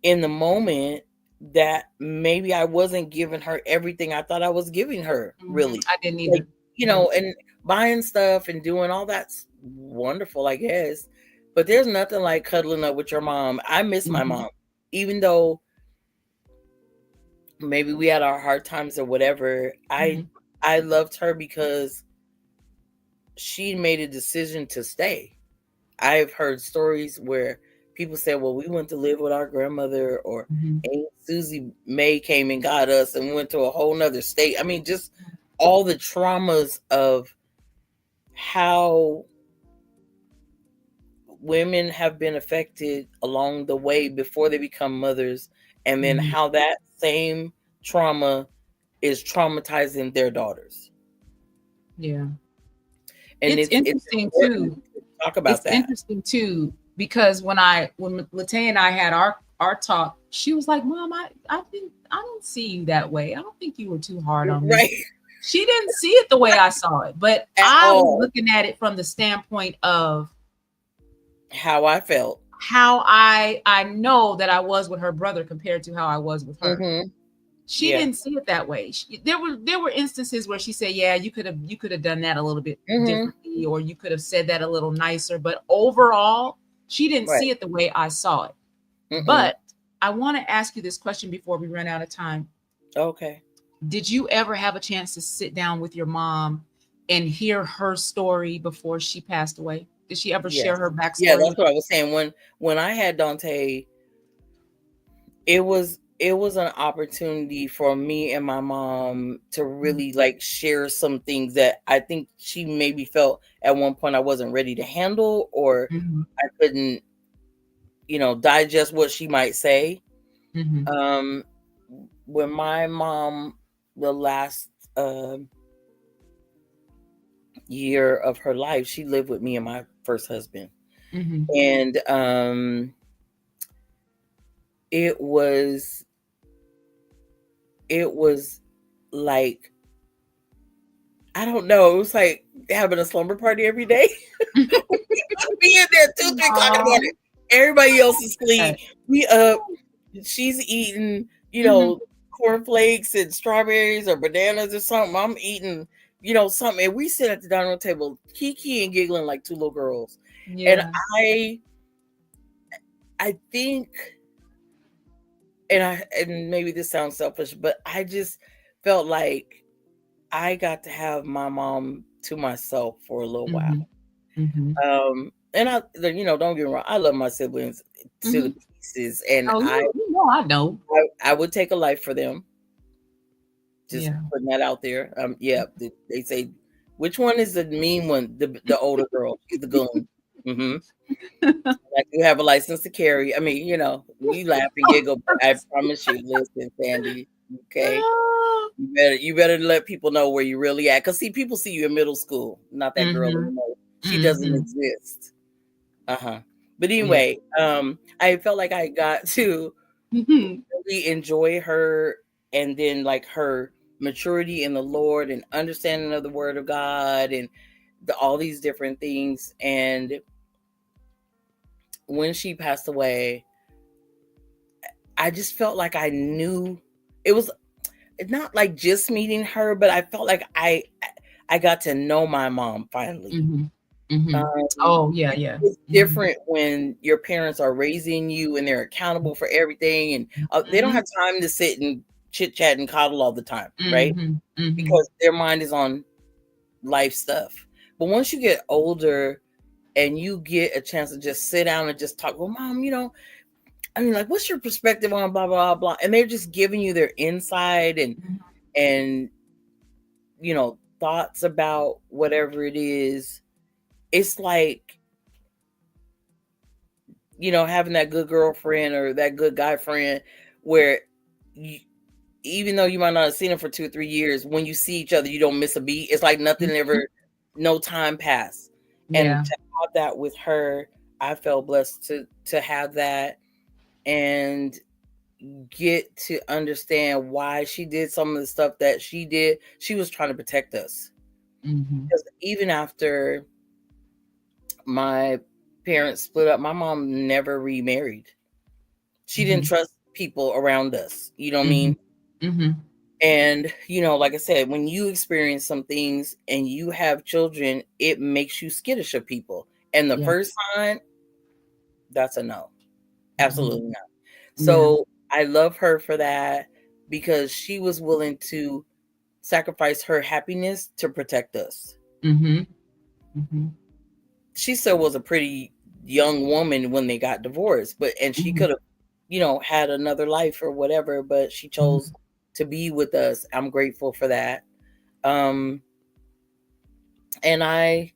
in the moment that maybe I wasn't giving her everything I thought I was giving her, really. I didn't Like, either. and buying stuff and doing all that's wonderful, I guess. But there's nothing like cuddling up with your mom. I miss my mom. Even though maybe we had our hard times or whatever, I loved her because she made a decision to stay. I've heard stories where people say, well, we went to live with our grandmother, or Aunt Susie May came and got us and went to a whole nother state. I mean, just all the traumas of how women have been affected along the way before they become mothers, and then how that same trauma is traumatizing their daughters. Yeah. And It's interesting too. to talk about It's that. interesting too because when Latea and I had our talk, she was like, "Mom, I don't see you that way. I don't think you were too hard on me." Right. She didn't see it the way I saw it, but I was looking at it from the standpoint of how I felt, how I know that I was with her brother compared to how I was with her. She didn't see it that way. There were instances where she said, "Yeah, you could have done that a little bit differently, or you could have said that a little nicer." But overall, she didn't see it the way I saw it. But I want to ask you this question before we run out of time. Okay. Did you ever have a chance to sit down with your mom and hear her story before she passed away? Did she ever share her backstory? Yeah, that's what I was saying. When I had Dante, it was an opportunity for me and my mom to really like share some things that I think she maybe felt at one point I wasn't ready to handle, or I couldn't, digest what she might say. When my mom, the last year of her life, she lived with me and my first husband. And it was like, I don't know, it was like having a slumber party every day. Be in there 2, 3 o'clock in the morning. Everybody else is asleep. We up. She's eating, cornflakes and strawberries or bananas or something. I'm eating, something. And we sit at the dining room table, kiki and giggling like 2 little girls. Yeah. And I think, and maybe this sounds selfish, but I just felt like I got to have my mom to myself for a little while. And I, don't get me wrong, I love my siblings to the pieces, and I know. I would take a life for them. Just putting that out there. They say, which one is the mean one? The older girl. She's the goon. Like, you have a license to carry. I mean, we laugh and giggle, but I promise you, listen, Sandy, okay? You better let people know where you really at. Because, see, people see you in middle school. Not that girl anymore. She doesn't exist. But anyway, I felt like I got to really enjoy her, and then like her maturity in the Lord and understanding of the Word of God and all these different things. And when she passed away, I just felt like I knew it was not like just meeting her, but I felt like I got to know my mom finally. It's different when your parents are raising you and they're accountable for everything, and they don't have time to sit and chit chat and coddle all the time, right? Because their mind is on life stuff. But once you get older and you get a chance to just sit down and just talk, well, Mom, I mean, like, what's your perspective on blah, blah, blah? And they're just giving you their insight and thoughts about whatever it is, it's like, having that good girlfriend or that good guy friend where you, even though you might not have seen him for 2 or 3 years, when you see each other, you don't miss a beat. It's like nothing Mhm. ever, no time passed. And Yeah. to have that with her, I felt blessed to have that and get to understand why she did some of the stuff that she did. She was trying to protect us. Mhm. Because even after my parents split up, my mom never remarried. She didn't Mhm. trust people around us. You know what I Mhm. mean? Mhm. And, like I said, when you experience some things and you have children, it makes you skittish of people. And the Yeah. first sign, that's a no. Mhm. Absolutely not. Yeah. So I love her for that because she was willing to sacrifice her happiness to protect us. Mhm. Mhm. She still was a pretty young woman when they got divorced, and she Mhm. could have, had another life or whatever, but she chose Mhm. to be with us. I'm grateful for that. Um, and I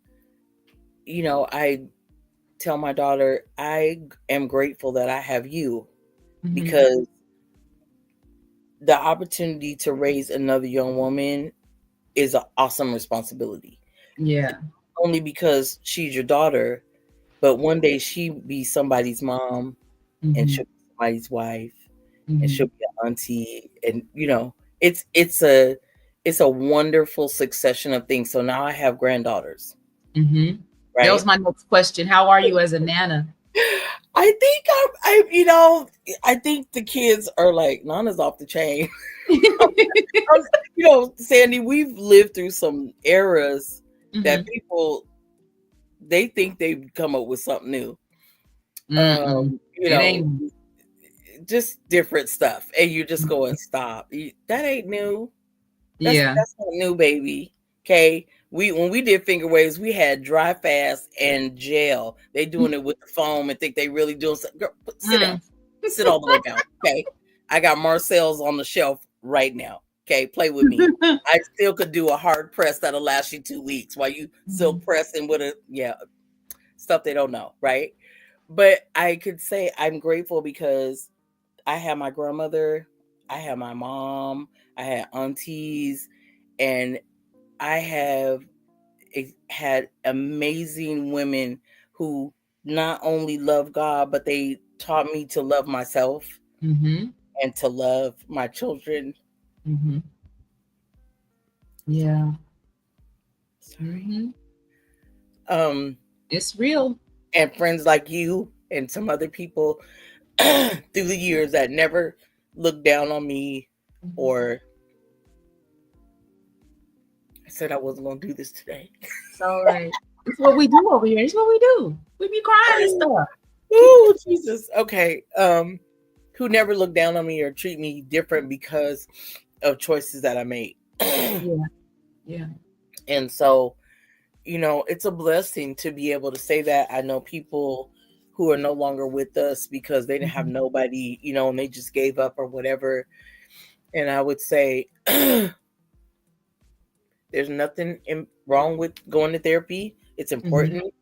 tell my daughter, I am grateful that I have you Mhm. because the opportunity to raise another young woman is an awesome responsibility. Yeah. Only because she's your daughter, but one day she be somebody's mom and Mhm. she'll be somebody's wife and she'll Mhm. be an auntie, and it's a wonderful succession of things. So now I have granddaughters, Mhm. That was right? my next question. How are you as a nana? I think I think the kids are like, Nana's off the chain. Um, Sandy, we've lived through some eras that Mhm. people, they think they've come up with something new. Mm-mm. You It know, ain't. just different stuff, and you just go and stop. That ain't new. That's Yeah. that's not new, baby. Okay. When we did finger waves, we had dry fast and gel. They doing it with the foam and think they really doing something. Girl, sit down. Mm. Sit all the way down. Okay. I got Marcel's on the shelf right now. Okay, play with me. I still could do a hard press that'll last you 2 weeks while you silk Mhm. pressing with stuff they don't know, right? But I could say I'm grateful because I had my grandmother, I had my mom, I had aunties, and I have had amazing women who not only love God, but they taught me to love myself Mhm. and to love my children. Mhm. Yeah. Sorry. Mhm. Um, It's real. and friends like you and some other people through the years that never looked down on me, Mhm. or I said I wasn't going to do this today. It's all right. It's what we do over here. It's what we do. We be crying and stuff. Oh, Jesus. Okay. Who never looked down on me or treat me different because of choices that I made. Yeah. Yeah. And so, it's a blessing to be able to say that. I know people who are no longer with us because they didn't have Mhm. nobody, and they just gave up or whatever. And I would say there's nothing wrong with going to therapy. It's Mhm. important.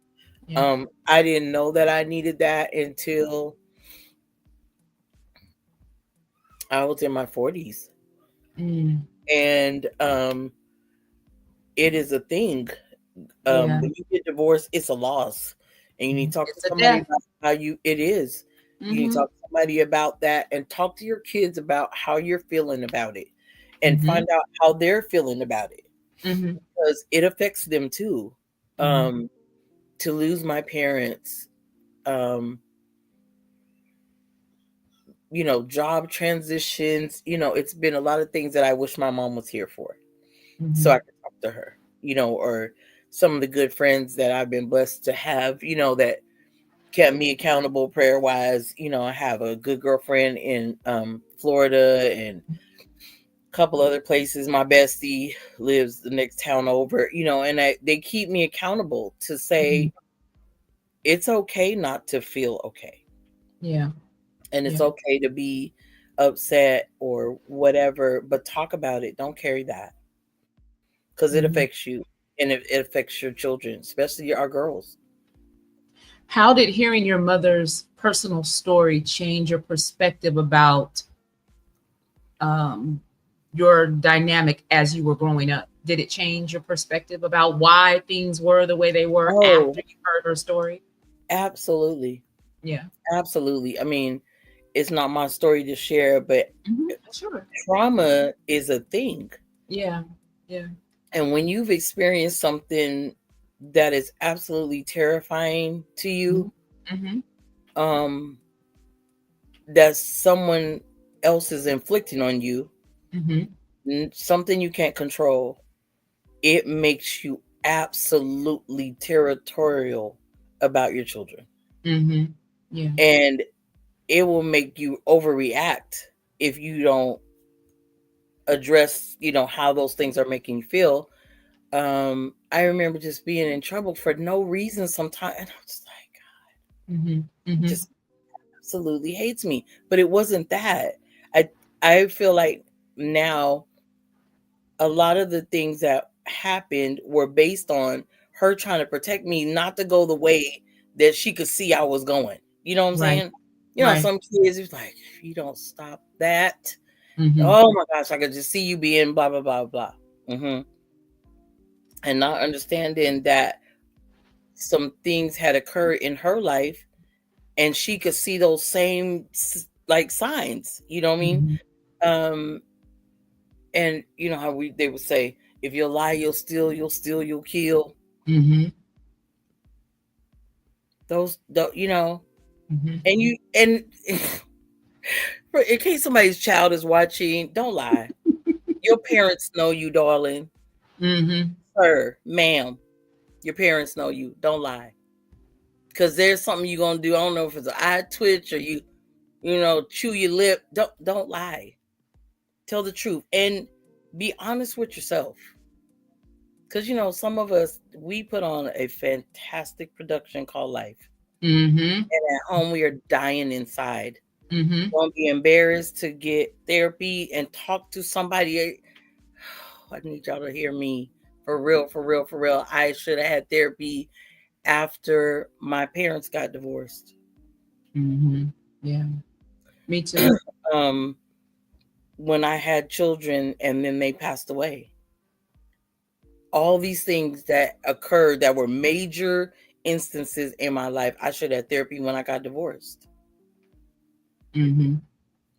Yeah. I didn't know that I needed that until I was in my 40s. Mm. And it is a thing. Yeah. When you get divorced, it's a loss, and you need Mhm. to talk to It's a somebody death. about how it is. You need to Mhm. talk to somebody about that, and talk to your kids about how you're feeling about it, and Mhm. find out how they're feeling about it, Mhm. because it affects them too. Mhm. Um, to lose my parents, um, job transitions, it's been a lot of things that I wish my mom was here for, so I Mhm. could talk to her, or some of the good friends that I've been blessed to have, that kept me accountable prayer wise. I have a good girlfriend in Florida and a couple other places. My bestie lives the next town over, and they keep me accountable to Mhm. say it's okay not to feel okay. Yeah. And it's Yeah. okay to be upset or whatever, but talk about it. Don't carry that. because it Mhm. affects you and it affects your children, especially our girls. How did hearing your mother's personal story change your perspective about um, your dynamic as you were growing up? Did it change your perspective about why things were the way they were Oh, after you heard her story? absolutely. Yeah. Absolutely. I mean, it's not my story to share, but Sure. trauma is a thing. Yeah. Yeah. And when you've experienced something that is absolutely terrifying to Hmm. you, Hmm. um, that someone else is inflicting on you, Hmm. something you can't control, it makes you absolutely territorial about your children. Hmm. Yeah. And it will make you overreact if you don't address, how those things are making you feel. I remember just being in trouble for no reason sometimes, and I'm just like, Hmm. he Hmm. just absolutely hates me. But it wasn't that. I I feel like now a lot of the things that happened were based on her trying to protect me not to go the way that she could see I was going. You know what I'm Right. saying? Right. Some kids it's like, if you don't stop that, Hmm. oh my gosh, I could just see you being blah blah blah blah. hmm And not understanding that some things had occurred in her life and she could see those same like signs, you know what I mean? Hmm. um and you know how they would say, if you lie you'll steal, you'll kill. Hmm. Those Hmm. and you and in case somebody's child is watching, don't lie. Your parents know you, darling. Hmm. Sir, ma'am, your parents know you. Don't lie, because there's something you're gonna do. I don't know if it's an eye twitch or you chew your lip. Don't lie. Tell the truth and be honest with yourself. Because some of us, we put on a fantastic production called life, Hmm. and at home we are dying inside. Hmm. Don't be embarrassed to get therapy and talk to somebody. I need y'all to hear me, for real, for real, for real. I should have had therapy after my parents got divorced. Hmm. Yeah. Me too. um, when I had children and then they passed away. All these things that occurred that were major instances in my life, I should have therapy when I got divorced, Hmm.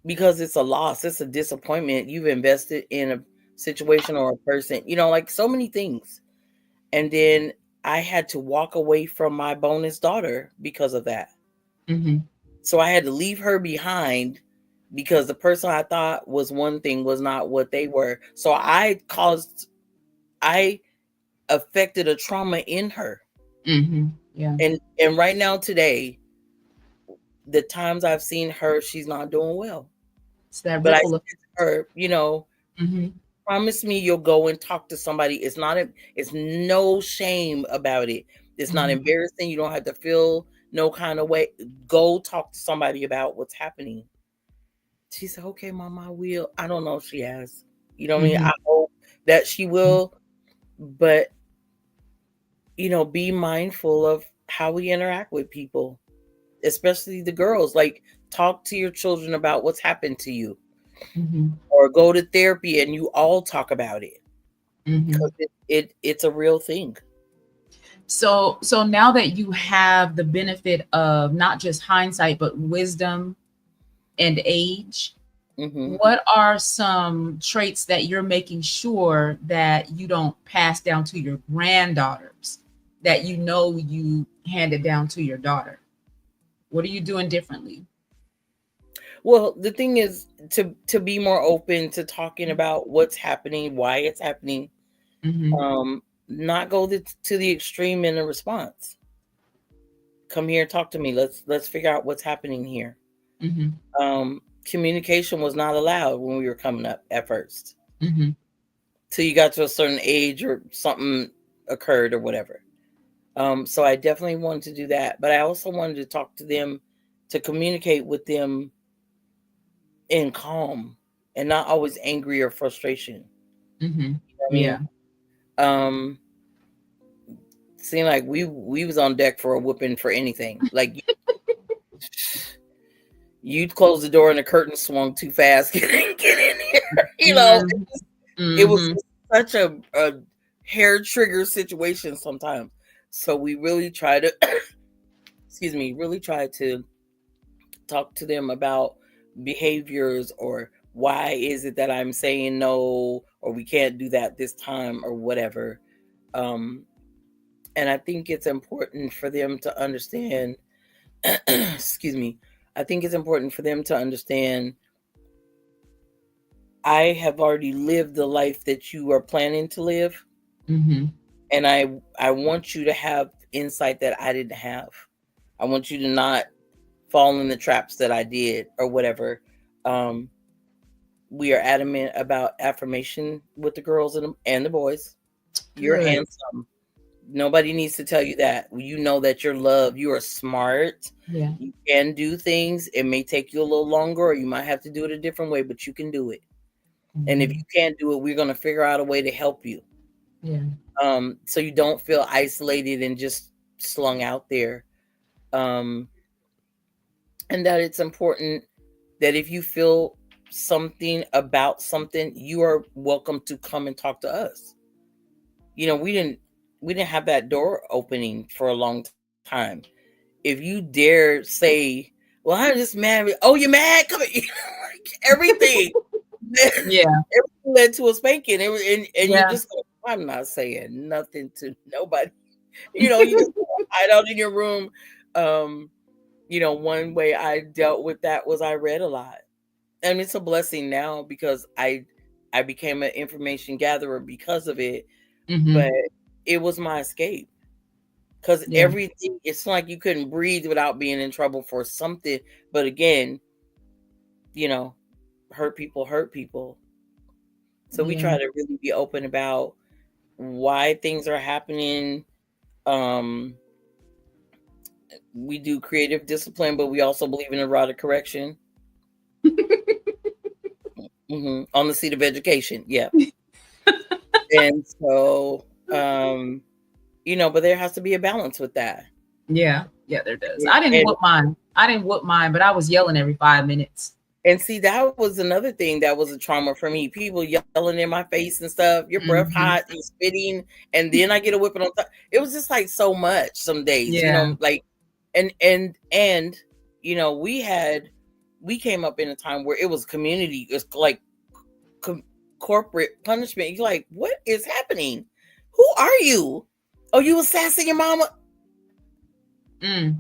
because it's a loss, it's a disappointment. You've invested in a situation or a person, like so many things. And then I had to walk away from my bonus daughter because of that. Hmm. So I had to leave her behind because the person I thought was one thing was not what they were. So I affected a trauma in her. Hmm. Yeah. And right now today, the times I've seen her, she's not doing well. It's that But I ripple said of. to her, Hmm. promise me you'll go and talk to somebody. It's no shame about it. It's not Hmm. embarrassing. You don't have to feel no kind of way. Go talk to somebody about what's happening. She said, okay, mom, I will. I don't know if she has. You know what I mean? Hmm. I hope that she will, but be mindful of how we interact with people, especially the girls. Like, talk to your children about what's happened to you, Hmm. or go to therapy and you all talk about it, Hmm. because it's a real thing. So now that you have the benefit of not just hindsight but wisdom and age, hmm what are some traits that you're making sure that you don't pass down to your granddaughters that you handed down to your daughter? What are you doing differently? Well, the thing is to be more open to talking about what's happening, why it's happening. Hmm. Not go to the extreme in the response. Come here, talk to me. Let's figure out what's happening here. Hmm. Communication was not allowed when we were coming up at first, Hmm. till you got to a certain age or something occurred or whatever. So I definitely wanted to do that, but I also wanted to talk to them, to communicate with them in calm and not always angry or frustration. Hmm. You know what I Yeah. mean? Um, seemed like we was on deck for a whooping for anything. Like you'd close the door and the curtain swung too fast. Get in here. You know, Mm-hmm. it was Mm-hmm. such a hair trigger situation sometimes. So we really try to, excuse me, really try to talk to them about behaviors or why is it that I'm saying no or we can't do that this time or whatever. Um, and I think it's important for them to understand, excuse me, I think it's important for them to understand I have already lived the life that you are planning to live. Mm-hmm. And I want you to have insight that I didn't have. I want you to not fall in the traps that I did or whatever. Um, we are adamant about affirmation with the girls and the boys. You're Good. handsome. Nobody needs to tell you that. You know that you're loved. You are smart. Yeah. You can do things. It may take you a little longer, or you might have to do it a different way, but you can do it. And if Mm-hmm. you can't do it, we're going to figure out a way to help you. Yeah. So you don't feel isolated and just slung out there. Um, and that it's important that if you feel something about something, you are welcome to come and talk to us. You know, we didn't have that door opening for a long time. If you dare say, "Well, I'm just mad," oh, you're mad? Come on, like everything. Yeah. Everything led to a spanking, and you Yeah. just go, I'm not saying nothing to nobody. You just hide out in your room. Um, one way I dealt with that was I read a lot. And it's a blessing now because I became an information gatherer because of it, Mm-hmm. but it was my escape. Because Yeah. everything, it's like you couldn't breathe without being in trouble for something. But again, you know, hurt people. So we Yeah. try to really be open about why things are happening. Um, we do creative discipline, but we also believe in erotic correction. On the seat of education. Yeah. And so, but there has to be a balance with that. Yeah. Yeah, there does. And, I didn't and whoop mine. I didn't whoop mine, but I was yelling every 5 minutes. and see, that was another thing that was a trauma for me. People yelling in my face and stuff. Your breath hot, Mm-hmm. you spitting, and then I get a whipping on top. It was just like so much some days, Yeah. like, and we came up in a time where it was community, it's like co- corporate punishment. You're like, what is happening? Who are you? Oh, you was sassing your mama? Mm.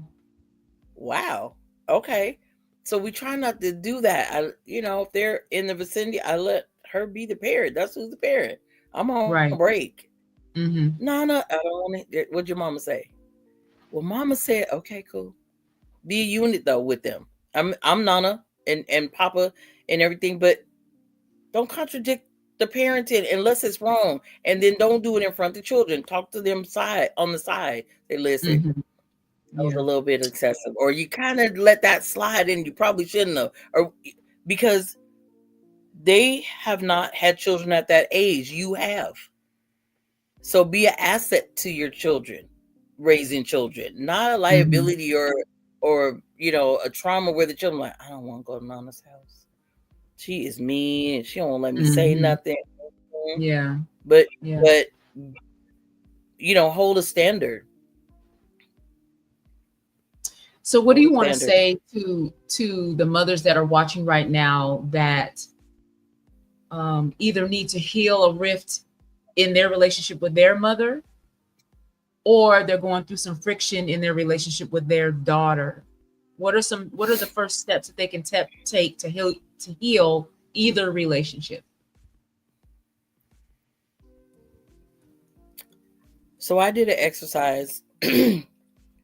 Wow. Okay. So we try not to do that. If they're in the vicinity, I let her be the parent. That's who's the parent. I'm on Right. break. Mm-hmm. Nana, I don't want to. What'd your mama say? Well, mama said, okay, cool. Be a unit though with them. I'm Nana and Papa and everything, but don't contradict the parenting unless it's wrong. And then don't do it in front of the children. Talk to them on the side. They listen. Mm-hmm. That was Yeah. a little bit excessive, or you kind of let that slide and you probably shouldn't have, or because they have not had children at that age. You have. So be an asset to your children, raising children, not a Mm-hmm. liability or a trauma where the children like, I don't want to go to Nana's house. She is mean and she don't let me say Mm-hmm. nothing. Yeah. But Yeah. but hold a standard. So what do Hold a you want to standard. say to the mothers that are watching right now that either need to heal a rift in their relationship with their mother, or they're going through some friction in their relationship with their daughter? What are the first steps that they can take to heal either relationship? So I did an exercise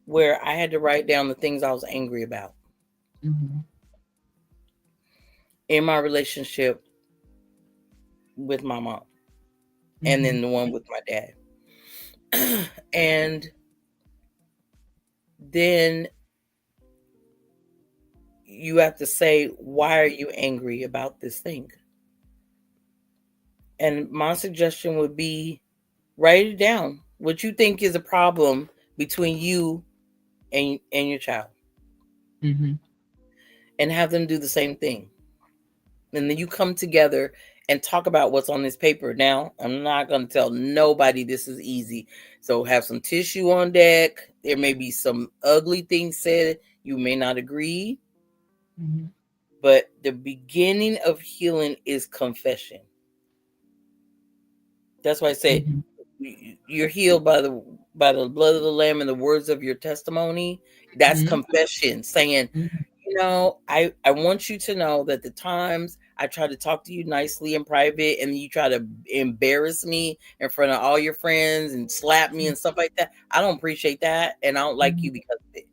where I had to write down the things I was angry about Mm-hmm. in my relationship with my mom and Mm-hmm. then the one with my dad. And then you have to say, why are you angry about this thing? And my suggestion would be Write it down. What you think is a problem between you and your child, Mm-hmm. and have them do the same thing. And then you come together and talk about what's on this paper. Now, I'm not going to tell nobody this is easy. So have some tissue on deck. There may be some ugly things said. You may not agree, Mm-hmm. but the beginning of healing is confession. That's why I say Mm-hmm. you're healed by the blood of the lamb and the words of your testimony. That's Mm-hmm. confession, saying, I want you to know that the times I try to talk to you nicely in private and you try to embarrass me in front of all your friends and slap me and stuff like that, I don't appreciate that, and I don't like Mm-hmm. you because of it.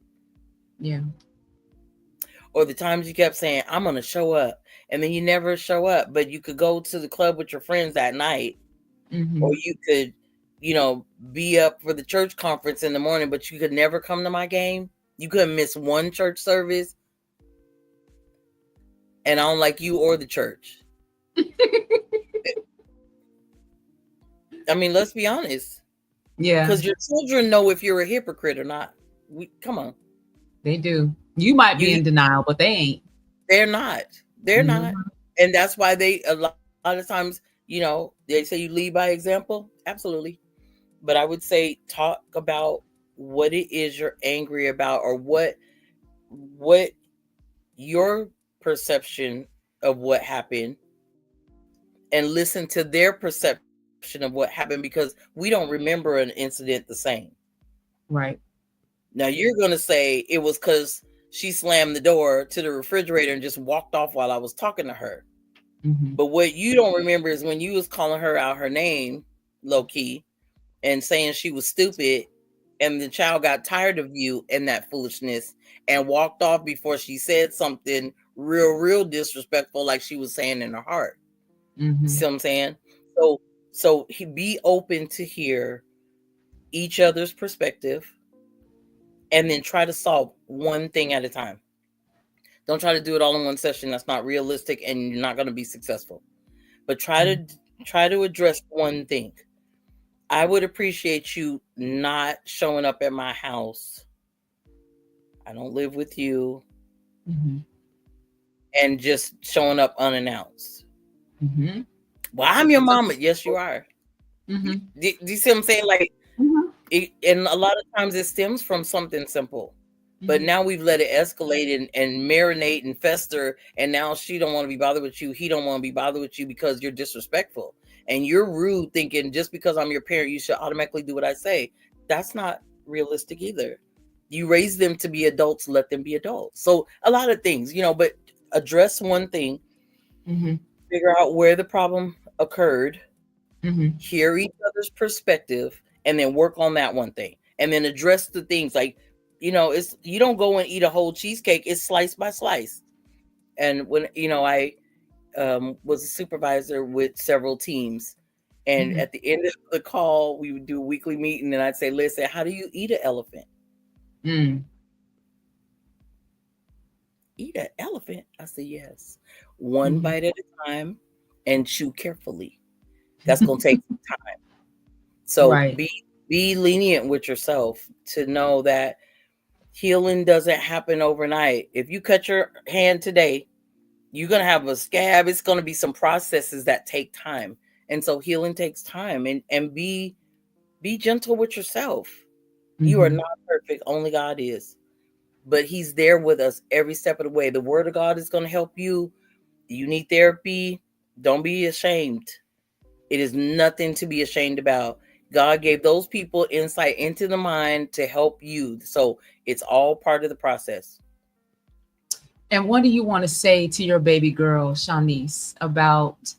Yeah. Or the times you kept saying, I'm going to show up, and then you never show up, but you could go to the club with your friends that night, Mm-hmm. or you could, be up for the church conference in the morning, but you could never come to my game. You couldn't miss one church service, and I don't like you or the church. I mean, let's be honest, Yeah, because your children know if you're a hypocrite or not. Come on, they do. You might be you in denial, but they ain't. they're not, they're not, Mm-hmm. and that's why they a lot of times, they say you lead by example. Absolutely, but I would say talk about what it is you're angry about, or what your perception of what happened, and listen to their perception of what happened, because we don't remember an incident the same. Right. Now you're going to say it was because she slammed the door to the refrigerator and just walked off while I was talking to her. Mm-hmm. But what you don't remember is when you was calling her out her name, low key, and saying she was stupid, and the child got tired of you and that foolishness and walked off before she said something real disrespectful, like she was saying in her heart. Mm-hmm. See what I'm saying? So he be open to hear each other's perspective, and then try to solve one thing at a time. Don't try to do it all in one session. That's not realistic, and you're not going to be successful. But try to address one thing. I would appreciate you not showing up at my house. I don't live with you, Mm-hmm. and just showing up unannounced. Mm-hmm. Well, I'm your mama. Yes, you are. Mm-hmm. Do you see what I'm saying? Like, Mm-hmm. and a lot of times it stems from something simple. But Mm-hmm. now we've let it escalate and marinate and fester, and now she don't want to be bothered with you. He don't want to be bothered with you because you're disrespectful and you're rude, thinking just because I'm your parent, you should automatically do what I say. That's not realistic either. You raise them to be adults, let them be adults. So a lot of things, but address one thing, Mm-hmm. figure out where the problem occurred, Mm-hmm. hear each other's perspective, and then work on that one thing, and then address the things like, it's, you don't go and eat a whole cheesecake, it's slice by slice. And when I was a supervisor with several teams, and Mm-hmm. at the end of the call we would do a weekly meeting, and I'd say, listen, how do you eat an elephant? Mm. Eat an elephant? I said, yes, one Mm-hmm. bite at a time, and chew carefully. That's going to take time. So Right. be lenient with yourself, to know that healing doesn't happen overnight. If you cut your hand today, you're going to have a scab. It's going to be some processes that take time. And so healing takes time, and be gentle with yourself. You are Mm-hmm. not perfect. Only God is. But he's there with us every step of the way. The word of God is going to help you. You need therapy. Don't be ashamed. It is nothing to be ashamed about. God gave those people insight into the mind to help you. So it's all part of the process. And what do you want to say to your baby girl, Shanice, about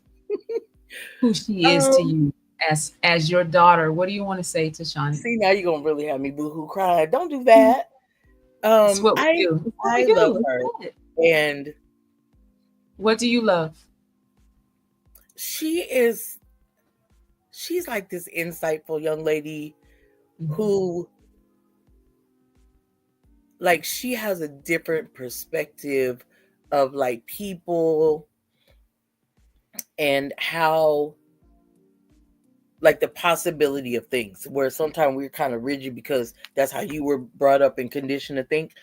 who she is to Um, you as your daughter? What do you want to say to Shani? See, now you're gonna really have me boohoo cry. Don't do Mhm. that. It's what we I do. It's what we I love do. her, That's it. and What do you love? she is she's like this insightful young lady Mhm. who, like, she has a different perspective of like people, and how like the possibility of things, where sometimes we're kind of rigid because that's how you were brought up and conditioned to think.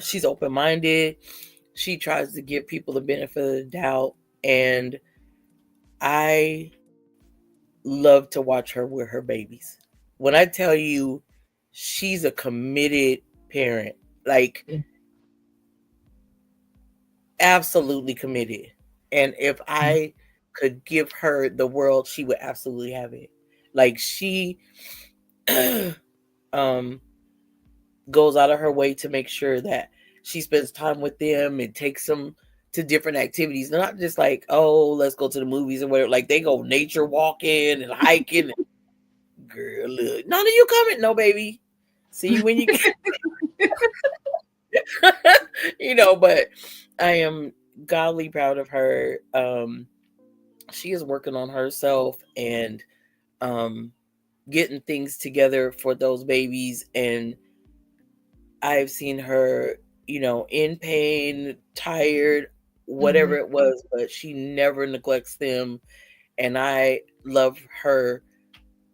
She's open-minded. She tries to give people the benefit of the doubt, and I love to watch her with her babies. When I tell you she's a committed parent, like Yeah. absolutely committed. And if Mm-hmm. I could give her the world, she would absolutely have it. Like she um goes out of her way to make sure that she spends time with them and takes them to different activities. They're not just like, oh, let's go to the movies or whatever. Like they go nature walking and hiking. Girl, look, none of you coming, no baby. See you when you get, but I am godly proud of her. She is working on herself and um getting things together for those babies, and I've seen her, in pain, tired, Mm-hmm. whatever it was, but she never neglects them. And I love her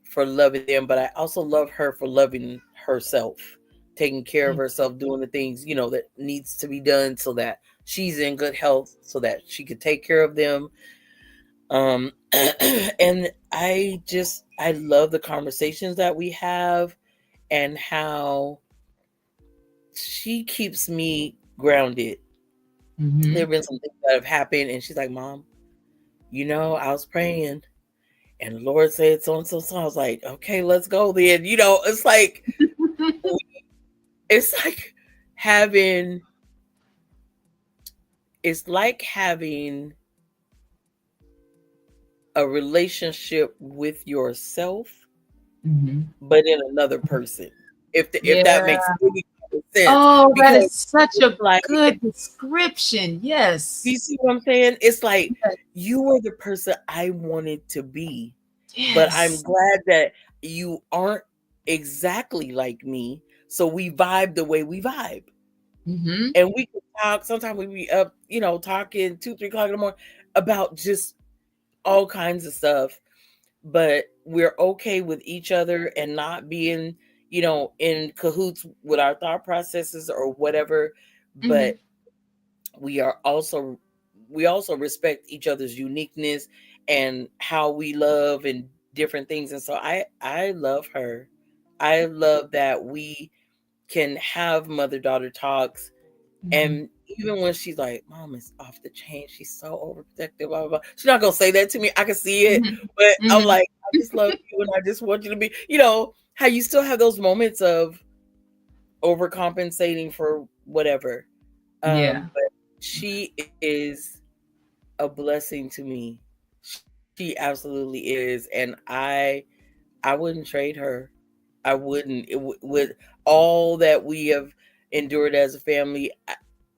for loving them, but I also love her for loving herself, taking care of herself, doing the things, that needs to be done so that she's in good health, so that she could take care of them. And I love the conversations that we have and how she keeps me grounded. There Mm-hmm. have been some things that have happened, and she's like, Mom, I was praying, and the Lord said so and so. So I was like, okay, let's go then. It's like having, it's like having a relationship with yourself, Mm-hmm. but in another person. If that Yeah. makes any sense, Oh, that because is such it's a like, good description. you Yes. see what I'm saying? It's like Yes. you were the person I wanted to be, but I'm Yes. glad that you aren't exactly like me. So we vibe the way we vibe. Mm-hmm. And we can talk. Sometimes we be up, talking 2, 3 o'clock in the morning about just all kinds of stuff. But we're okay with each other and not being, in cahoots with our thought processes or whatever. Mm-hmm. But we are also we also respect each other's uniqueness and how we love and different things. And so I love her. I love that we can have mother-daughter talks. Mm-hmm. And even when she's like, Mom is off the chain, she's so overprotective, blah, blah, blah. She's not gonna say that to me. I can see it. Mm-hmm. But I'm Mm-hmm. like, I just love you and I just want you to be, how you still have those moments of overcompensating for whatever. Yeah. But she is a blessing to me. She absolutely is. And I wouldn't trade her. I wouldn't. With all that we have endured as a family,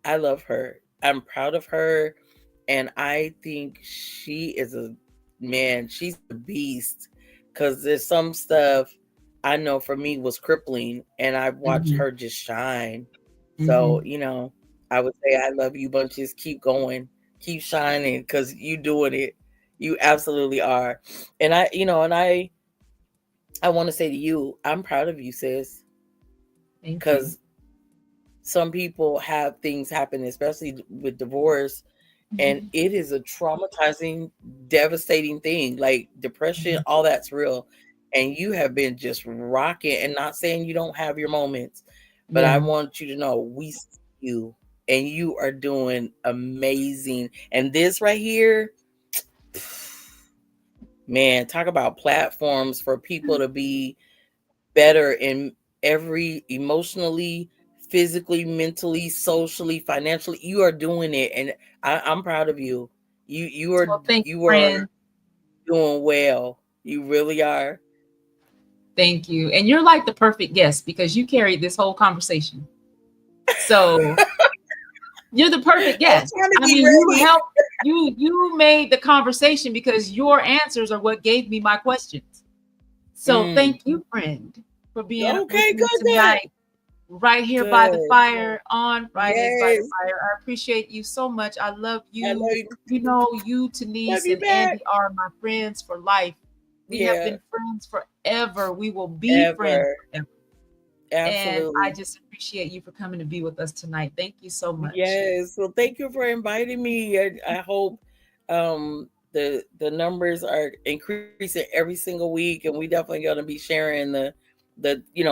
I love her. I'm proud of her. And I think she is she's a beast. Because there's some stuff I know for me was crippling, and I've watched Mm-hmm. her just shine. Mm-hmm. So, I would say I love you bunches. Keep going. Keep shining because you doing it. You absolutely are. And I want to say to you, I'm proud of you, sis. Thank you. Because some people have things happen, especially with divorce, and Mm-hmm. it is a traumatizing, devastating thing. Like depression, all that's real. And you have been just rocking, and not saying you don't have your moments, but I Yeah. want you to know we see you and you are doing amazing. And this right here, man, talk about platforms for people to be better in every emotionally, physically, mentally, socially, financially. You are doing it, and I'm proud of you. You are Well, thank you, you are friend. doing well. You really are. Thank you. And you're like the perfect guest because you carried this whole conversation. So you're the perfect I was guest. trying to I get mean, you ready. helped, you made the conversation because your answers are what gave me my questions. So Mm. thank you, friend, for being with Okay, me good, good, tonight, right here by the good. fire on Fridays by the Yes, fire. I appreciate you so much. I love I love you. you. You know, you, Love Denise, you and back. Andy are my friends for life. We have Yeah, been friends forever. We will be friends ever. forever. And I Absolutely. just appreciate you for coming to be with us tonight. Thank you so much. Yes. Well, thank you for inviting me. I hope the numbers are increasing every single week, and we definitely going to be sharing the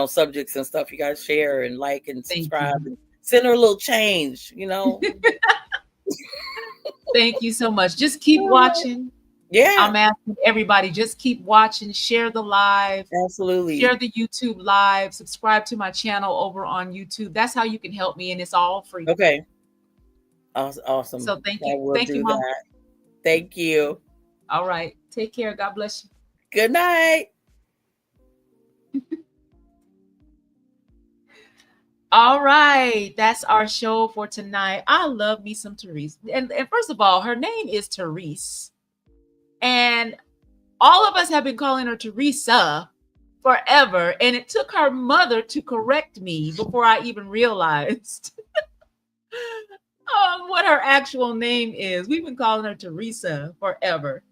subjects and stuff you guys share and like and Thank subscribe you. and send her a little change. Thank you so much. Just keep watching. Yeah, I'm asking everybody, just keep watching, share the live, share absolutely. the YouTube live, subscribe to my channel over on YouTube. That's how you can help me, and it's all free. Okay. Awesome. So thank I you. will Thank you, do Mom. that. Thank you. All right. Take care. God bless you. Good night. All right. That's our show for tonight. I love me some Therese. And first of all, her name is Therese. And all of us have been calling her Teresa forever. And it took her mother to correct me before I even realized what her actual name is. We've been calling her Teresa forever.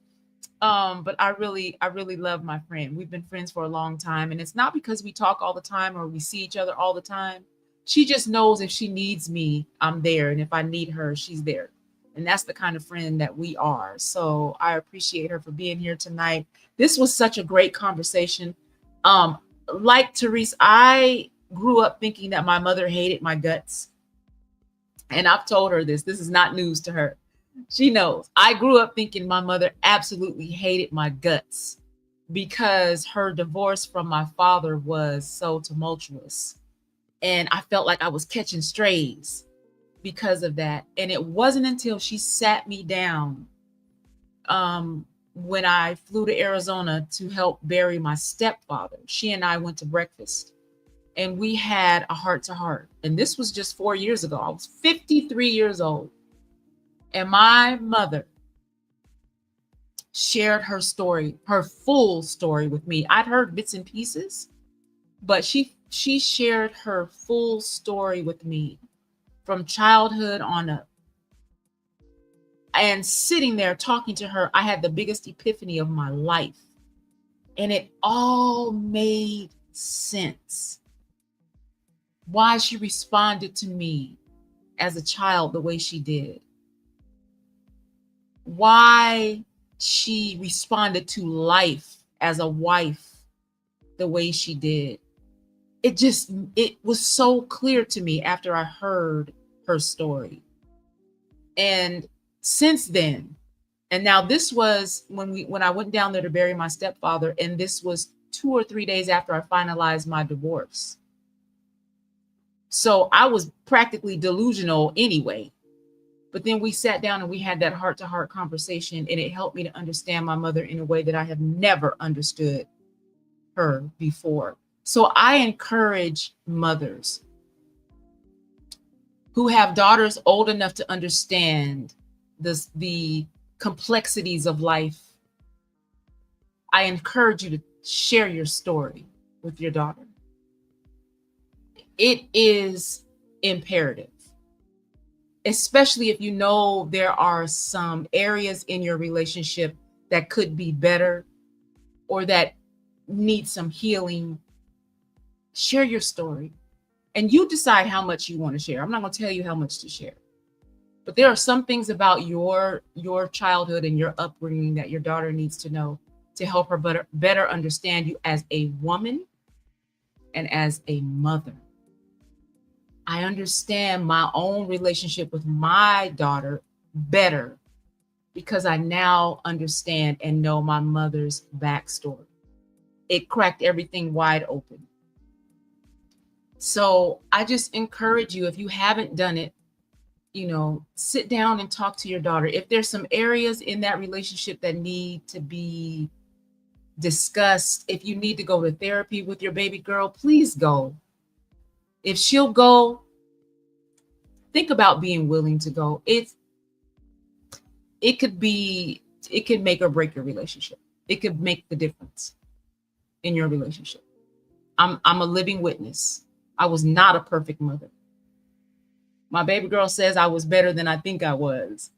But I really love my friend. We've been friends for a long time, and it's not because we talk all the time or we see each other all the time. She just knows if she needs me, I'm there, and if I need her, she's there. And that's the kind of friend that we are. So I appreciate her for being here tonight. This was such a great conversation. Um, like Therese, I grew up thinking that my mother hated my guts. And I've told her this. This is not news to her. She knows. I grew up thinking my mother absolutely hated my guts because her divorce from my father was so tumultuous. And I felt like I was catching strays because of that. And it wasn't until she sat me down when I flew to Arizona to help bury my stepfather. She and I went to breakfast and we had a heart to heart. And this was just 4 years ago. I was 53 years old. And my mother shared her story, her full story with me. I'd heard bits and pieces, but she shared her full story with me from childhood on up. And sitting there talking to her, I had the biggest epiphany of my life. And it all made sense. Why she responded to me as a child the way she did. Why she responded to life as a wife the way she did. It was so clear to me after I heard her story. And since then, and now this was when I went down there to bury my stepfather, and this was 2 or 3 days after I finalized my divorce. So I was practically delusional anyway. But then we sat down and we had that heart to heart conversation, and it helped me to understand my mother in a way that I have never understood her before. So I encourage mothers who have daughters old enough to understand the complexities of life. I encourage you to share your story with your daughter. It is imperative, especially if you know there are some areas in your relationship that could be better or that need some healing. Share your story and you decide how much you want to share. I'm not going to tell you how much to share, but there are some things about your childhood and your upbringing that your daughter needs to know to help her better understand you as a woman and as a mother. I understand my own relationship with my daughter better because I now understand and know my mother's backstory. It cracked everything wide open. So I just encourage you, if you haven't done it, sit down and talk to your daughter. If there's some areas in that relationship that need to be discussed, if you need to go to therapy with your baby girl, please go. If she'll go, think about being willing to go. It could make or break your relationship. It could make the difference in your relationship. I'm a living witness. I was not a perfect mother. My baby girl says I was better than I think I was,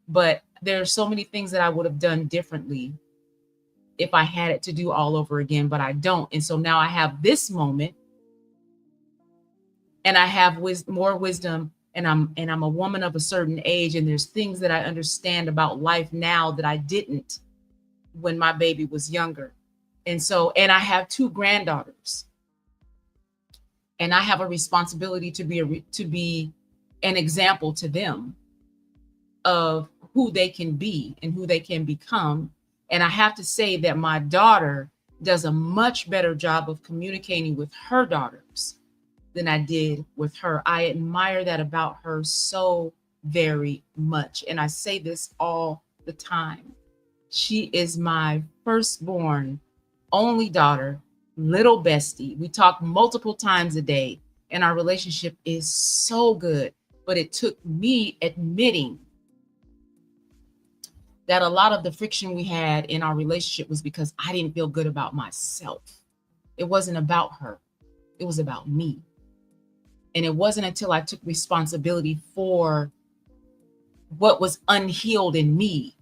but there are so many things that I would have done differently if I had it to do all over again, but I don't. And so now I have this moment, and I have more wisdom, and I'm a woman of a certain age, and there's things that I understand about life now that I didn't when my baby was younger. And so, and I have 2 granddaughters, and I have a responsibility to be an example to them of who they can be and who they can become. And I have to say that my daughter does a much better job of communicating with her daughters than I did with her. I admire that about her so very much. And I say this all the time. She is my firstborn, only daughter, little bestie. We talk multiple times a day, and our relationship is so good. But it took me admitting that a lot of the friction we had in our relationship was because I didn't feel good about myself. It wasn't about her. It was about me. And it wasn't until I took responsibility for what was unhealed in me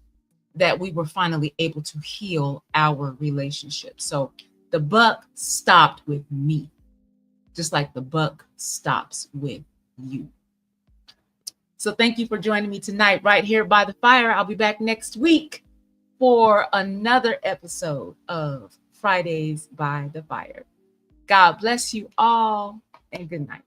that we were finally able to heal our relationship. So the buck stopped with me, just like the buck stops with you. So thank you for joining me tonight right here by the fire. I'll be back next week for another episode of Fridays by the Fire. God bless you all, and good night.